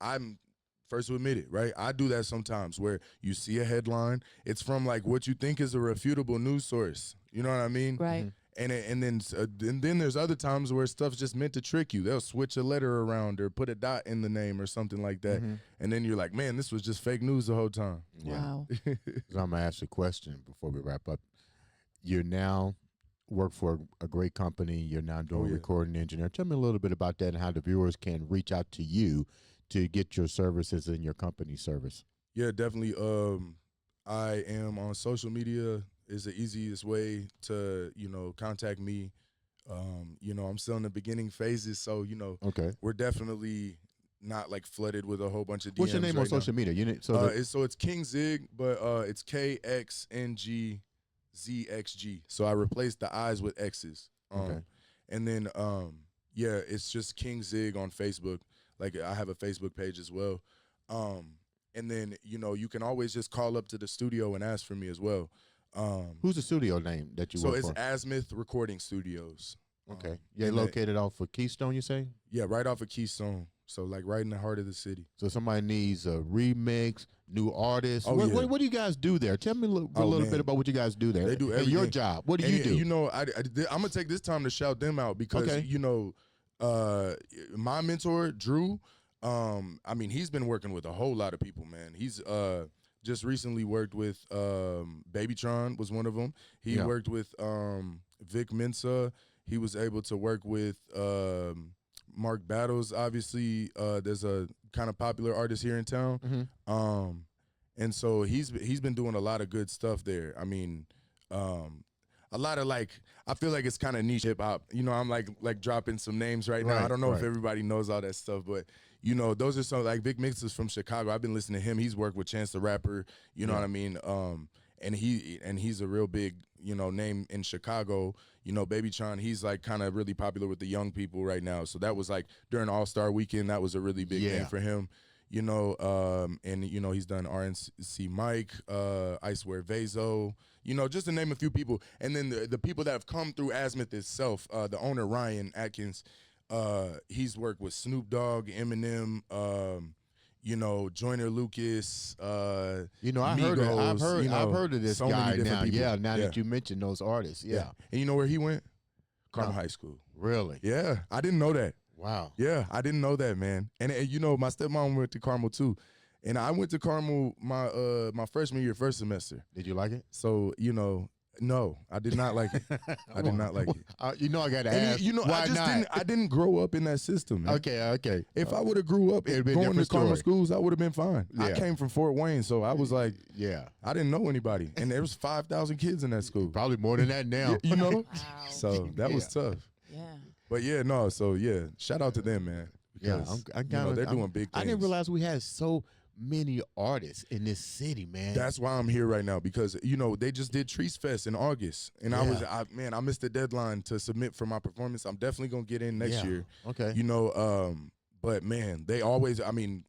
S3: first to admit it, right? I do that sometimes where you see a headline, it's from like what you think is a refutable news source. You know what I mean?
S2: Right.
S3: And then there's other times where stuff's just meant to trick you. They'll switch a letter around or put a dot in the name or something like that. And then you're like, man, this was just fake news the whole time.
S2: Wow.
S1: So I'm going to ask you a question before we wrap up. You're now work for a great company. You're now doing recording engineer. Tell me a little bit about that and how the viewers can reach out to you to get your services and your company service.
S3: Yeah, definitely. I am on social media is the easiest way to, you know, contact me. You know, I'm still in the beginning phases, so, you know, we're definitely not like flooded with a whole bunch of DMs.
S1: What's your name on social media? So
S3: it's King Zig, but it's KXNGZXG. So I replaced the I's with X's. And then yeah, it's just King Zig on Facebook. Like I have a Facebook page as well. And then, you know, you can always just call up to the studio and ask for me as well.
S1: Who's the studio name that you work for?
S3: So it's Azimuth Recording Studios.
S1: Okay. You're located off of Keystone, you say?
S3: Yeah, right off of Keystone. So like right in the heart of the city.
S1: So somebody needs a remix, new artist.
S3: Oh,
S1: what do you guys do there? Tell me a little bit about what you guys do there.
S3: They do everything.
S1: Your job. What do you do?
S3: You know, I'm going to take this time to shout them out because, you know, my mentor, Drew, I mean, he's been working with a whole lot of people, man. He's just recently worked with Babytron was one of them. He worked with Vic Mensa. He was able to work with Mark Battles, obviously. There's a kind of popular artist here in town. And so he's been doing a lot of good stuff there. I mean, a lot of like, I feel like it's kind of niche hip hop. You know, I'm like dropping some names right now. I don't know if everybody knows all that stuff, but you know, those are some like Vic Mixes from Chicago. I've been listening to him. He's worked with Chance the Rapper. You know what I mean? And he's a real big, you know, name in Chicago. You know, Babytron, he's like kind of really popular with the young people right now. So that was like during All-Star Weekend, that was a really big name for him. and he's done RNC Mike, I Swear Vazo, just to name a few people. And then the people that have come through Azimuth itself, the owner Ryan Atkins, he's worked with Snoop Dogg, Eminem, Joyner Lucas,
S1: I've
S3: Migos,
S1: heard of this
S3: so
S1: guy
S3: many different
S1: now.
S3: people.
S1: Yeah, now that you mentioned those artists. Yeah.
S3: And you know where he went? Carmel High School.
S1: Really?
S3: Yeah, I didn't know that.
S1: Wow.
S3: Yeah, I didn't know that, man. And my stepmom went to Carmel too. And I went to Carmel my freshman year, first semester.
S1: Did you like it?
S3: So, no, I did not like it. I did not like it.
S1: I got to ask. Why
S3: I didn't grow up in that system, man.
S1: Okay.
S3: If I would have grew up going to Carmel schools, I would have been fine. Yeah. I came from Fort Wayne, so I was like, I didn't know anybody. And there was 5,000 kids in that school.
S1: Probably more than that now.
S2: Wow.
S3: So that was tough.
S2: Yeah.
S3: But shout out to them, man. Because, they're doing big things.
S1: I didn't realize we had so many artists in this city, man.
S3: That's why I'm here right now, because they just did Trees Fest in August, and I missed the deadline to submit for my performance. I'm definitely gonna get in next year.
S1: Okay.
S3: But man, they always.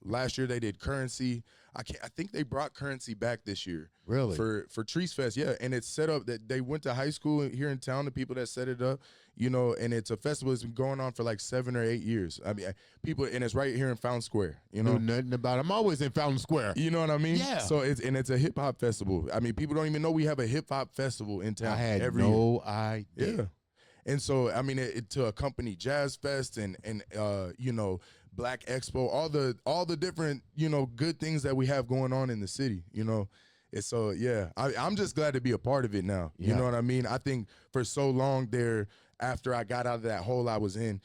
S3: Last year they did Currency. I think they brought Currency back this year.
S1: Really?
S3: For Trees Fest, yeah. And it's set up that they went to high school here in town. The people that set it up, and it's a festival that's been going on for like 7 or 8 years. People, and it's right here in Fountain Square.
S1: Know nothing about it. I'm always in Fountain Square.
S3: You know what I mean?
S1: Yeah.
S3: So it's a hip hop festival. People don't even know we have a hip hop festival in town.
S1: I had
S3: every
S1: no
S3: year.
S1: idea.
S3: Yeah. And so it to accompany Jazz Fest and Black Expo, all the different good things that we have going on in the city. And so I'm just glad to be a part of it now.
S1: Yeah.
S3: You know what I mean? I think for so long there, after I got out of that hole I was in,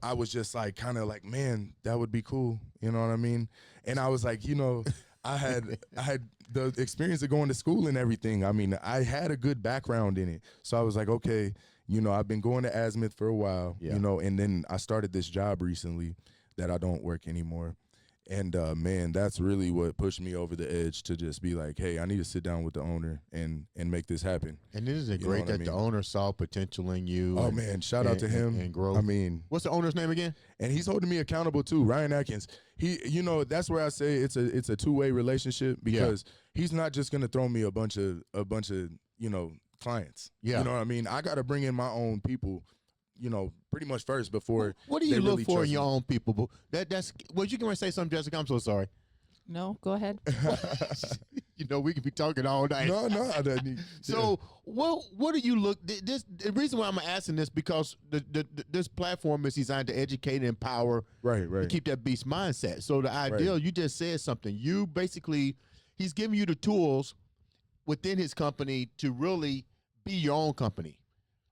S3: I was just like kind of like, man, that would be cool. You know what I mean? And I was like, I had the experience of going to school and everything. I had a good background in it. So I was like, okay, I've been going to Azimuth for a while, and then I started this job recently that I don't work anymore. And man, that's really what pushed me over the edge to just be like, hey, I need to sit down with the owner and make this happen.
S1: And isn't it great that the owner saw potential in you?
S3: Oh, man, shout out to him.
S1: And growth. What's the owner's name again?
S3: And he's holding me accountable too, Ryan Atkins. He, that's where I say it's a two-way relationship, because he's not just gonna throw me a bunch of clients.
S1: Yeah.
S3: You know what I mean? I got to bring in my own people, pretty much first before.
S1: What do you look for in your own people? That's you can say something, Jessica. I'm so sorry.
S2: No, go ahead.
S1: We could be talking all night.
S3: No.
S1: So what do you look? The reason why I'm asking this, because this platform is designed to educate and empower,
S3: right,
S1: to keep that beast mindset. So the ideal, you just said something. You basically, he's giving you the tools within his company to really be your own company.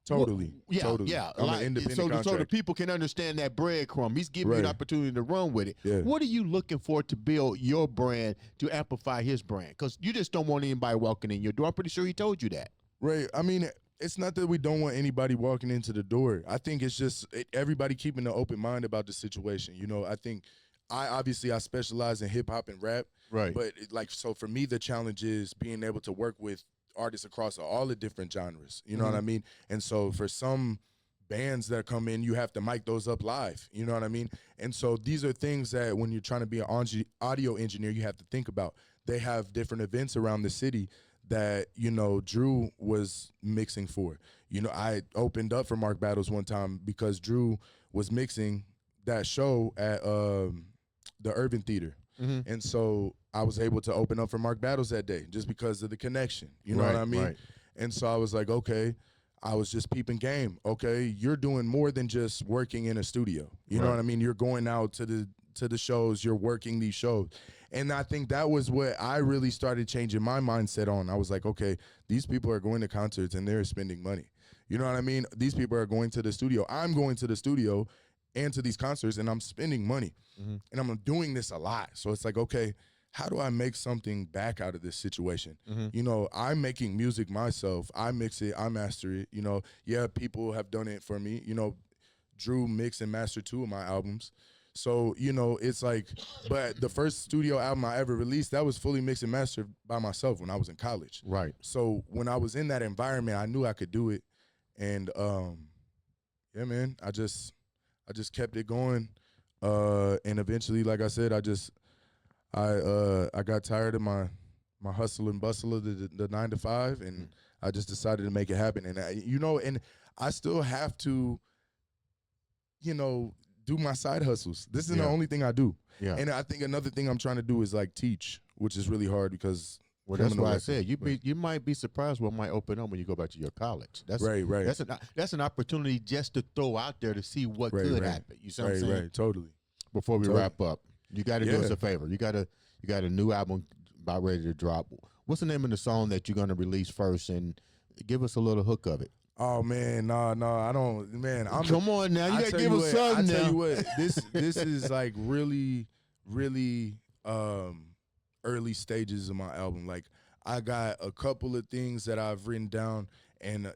S3: Totally.
S1: Totally.
S3: I'm an independent
S1: so the people can understand that breadcrumb. He's giving you an opportunity to run with it.
S3: Yeah.
S1: What are you looking for to build your brand, to amplify his brand? Because you just don't want anybody walking in your door. I'm pretty sure he told you that.
S3: Right. It's not that we don't want anybody walking into the door. I think it's just everybody keeping an open mind about the situation. I think I specialize in hip hop and rap.
S1: Right.
S3: But so for me, the challenge is being able to work with artists across all the different genres. You know what I mean? And so for some bands that come in, you have to mic those up live. You know what I mean? And so these are things that when you're trying to be an audio engineer, you have to think about. They have different events around the city that, Drew was mixing for. I opened up for Mark Battles one time because Drew was mixing that show at the Urban Theater. And so I was able to open up for Mark Battles that day just because of the connection. You know what I mean? Right. And so I was like, okay, I was just peeping game. Okay, you're doing more than just working in a studio. You know what I mean? You're going out to the shows, you're working these shows. And I think that was what I really started changing my mindset on. I was like, okay, these people are going to concerts and they're spending money. You know what I mean? These people are going to the studio. I'm going to the studio and to these concerts, and I'm spending money. And I'm doing this a lot. So it's like, okay, how do I make something back out of this situation? I'm making music myself. I mix it, I master it. People have done it for me. Drew mixed and mastered 2 of my albums. So, it's like, but the first studio album I ever released, that was fully mixed and mastered by myself when I was in college.
S1: Right.
S3: So when I was in that environment, I knew I could do it. And man, I just kept it going. And eventually, like I said, I just I got tired of my hustle and bustle of the 9 to 5, and I just decided to make it happen. And and I still have to, do my side hustles. This is the only thing I do.
S1: Yeah.
S3: And I think another thing I'm trying to do is like teach, which is really hard because.
S1: Well, that's why I said you might be surprised what might open up when you go back to your college. That's
S3: right.
S1: That's an opportunity just to throw out there to see what could happen. You see what I'm saying?
S3: Right, totally.
S1: Before we wrap up, you got to do us a favor. You got a new album about ready to drop. What's the name of the song that you're going to release first, and give us a little hook of it?
S3: Oh man, no, I don't. Man,
S1: come on now, you got to give us something.
S3: I tell you what, this is like really, really early stages of my album. Like I got a couple of things that I've written down, and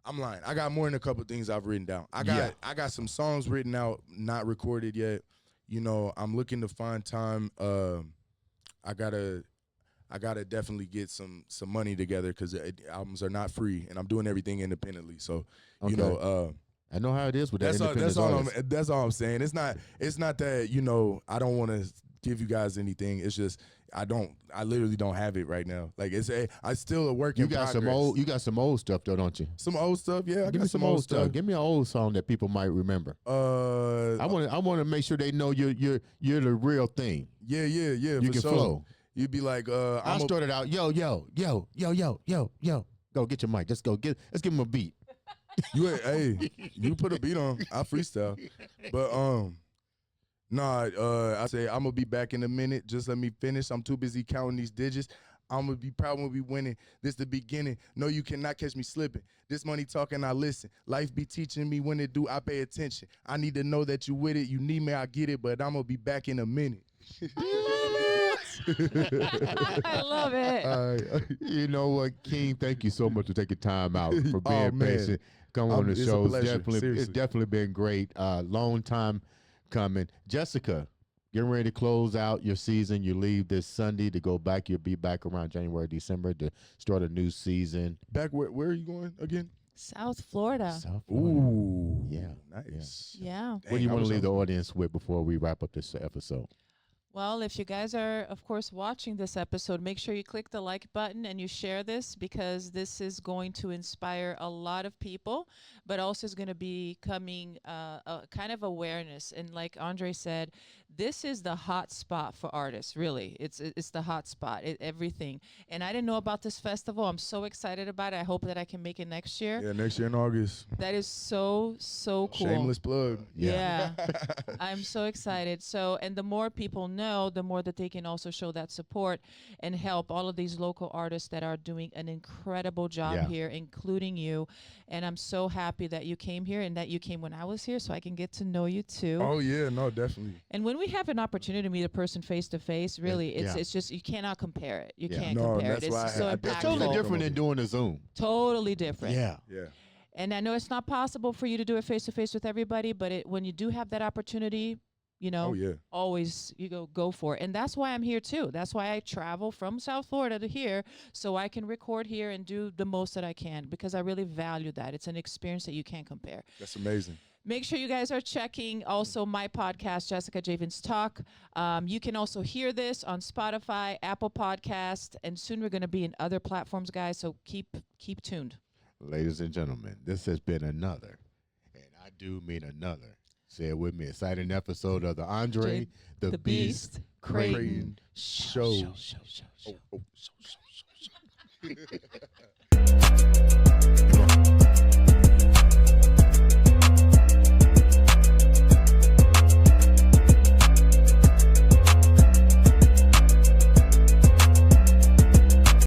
S3: I'm lying. I got more than a couple of things I've written down. I got some songs written out, not recorded yet. I'm looking to find time. I gotta definitely get some money together because albums are not free, and I'm doing everything independently. So I
S1: know how it is with that.
S3: That's all I'm saying. It's not that I don't want to give you guys anything. It's just I literally don't have it right now. Like I still a work in progress.
S1: You got some old stuff though, don't you?
S3: Some old stuff, yeah.
S1: Give me some old stuff. Give me an old song that people might remember. I want to make sure they know you're the real thing.
S3: Yeah.
S1: You can flow.
S3: You'd be like,
S1: I started out, yo. Go get your mic. Let's go. Let's give him a beat.
S3: You put a beat on. I freestyle. But I say I'm gonna be back in a minute. Just let me finish. I'm too busy counting these digits. I'm gonna be proud when we winning. This the beginning. No, you cannot catch me slipping. This money talking, I listen. Life be teaching me when to do. I pay attention. I need to know that you with it. You need me, I get it. But I'm gonna be back in a minute.
S2: I love it.
S1: You know what, King? Thank you so much for taking time out for being patient. Come on the show. It's definitely been great. Long time coming. Jessica, getting ready to close out your season. You leave this Sunday to go back. You'll be back around January, December to start a new season.
S3: Back where are you going again?
S2: South Florida.
S3: Ooh,
S1: yeah,
S3: nice.
S2: Yeah.
S1: What do you want to leave the audience with before we wrap up this episode?
S2: Well, if you guys are, of course, watching this episode, make sure you click the like button and you share this because this is going to inspire a lot of people, but also is going to be coming a kind of awareness. And like Andre said, this is the hot spot for artists, really. It's the hot spot, everything. And I didn't know about this festival. I'm so excited about it. I hope that I can make it next year.
S3: Yeah, next year in August.
S2: That is so cool.
S3: Shameless plug.
S2: Yeah. I'm so excited. So, and the more people know, the more that they can also show that support and help all of these local artists that are doing an incredible job here, including you. And I'm so happy that you came here and that you came when I was here so I can get to know you too.
S3: Oh, yeah, no, definitely.
S2: And when we have an opportunity to meet a person face to face, really, it's just, you cannot compare it. You can't compare it. It's so impactful.
S1: It's totally different than doing a Zoom.
S2: Totally different.
S1: Yeah.
S2: And I know it's not possible for you to do it face to face with everybody, but when you do have that opportunity, always you go for it. And that's why I'm here too. That's why I travel from South Florida to here so I can record here and do the most that I can because I really value that. It's an experience that you can't compare.
S3: That's amazing.
S2: Make sure you guys are checking also my podcast, Jessica Javins Talk. You can also hear this on Spotify, Apple Podcast, and soon we're going to be in other platforms, guys. So keep tuned.
S1: Ladies and gentlemen, this has been another, and I do mean another, say it with me, exciting episode of the Andre the Beast Crayton
S3: Show.
S1: Show.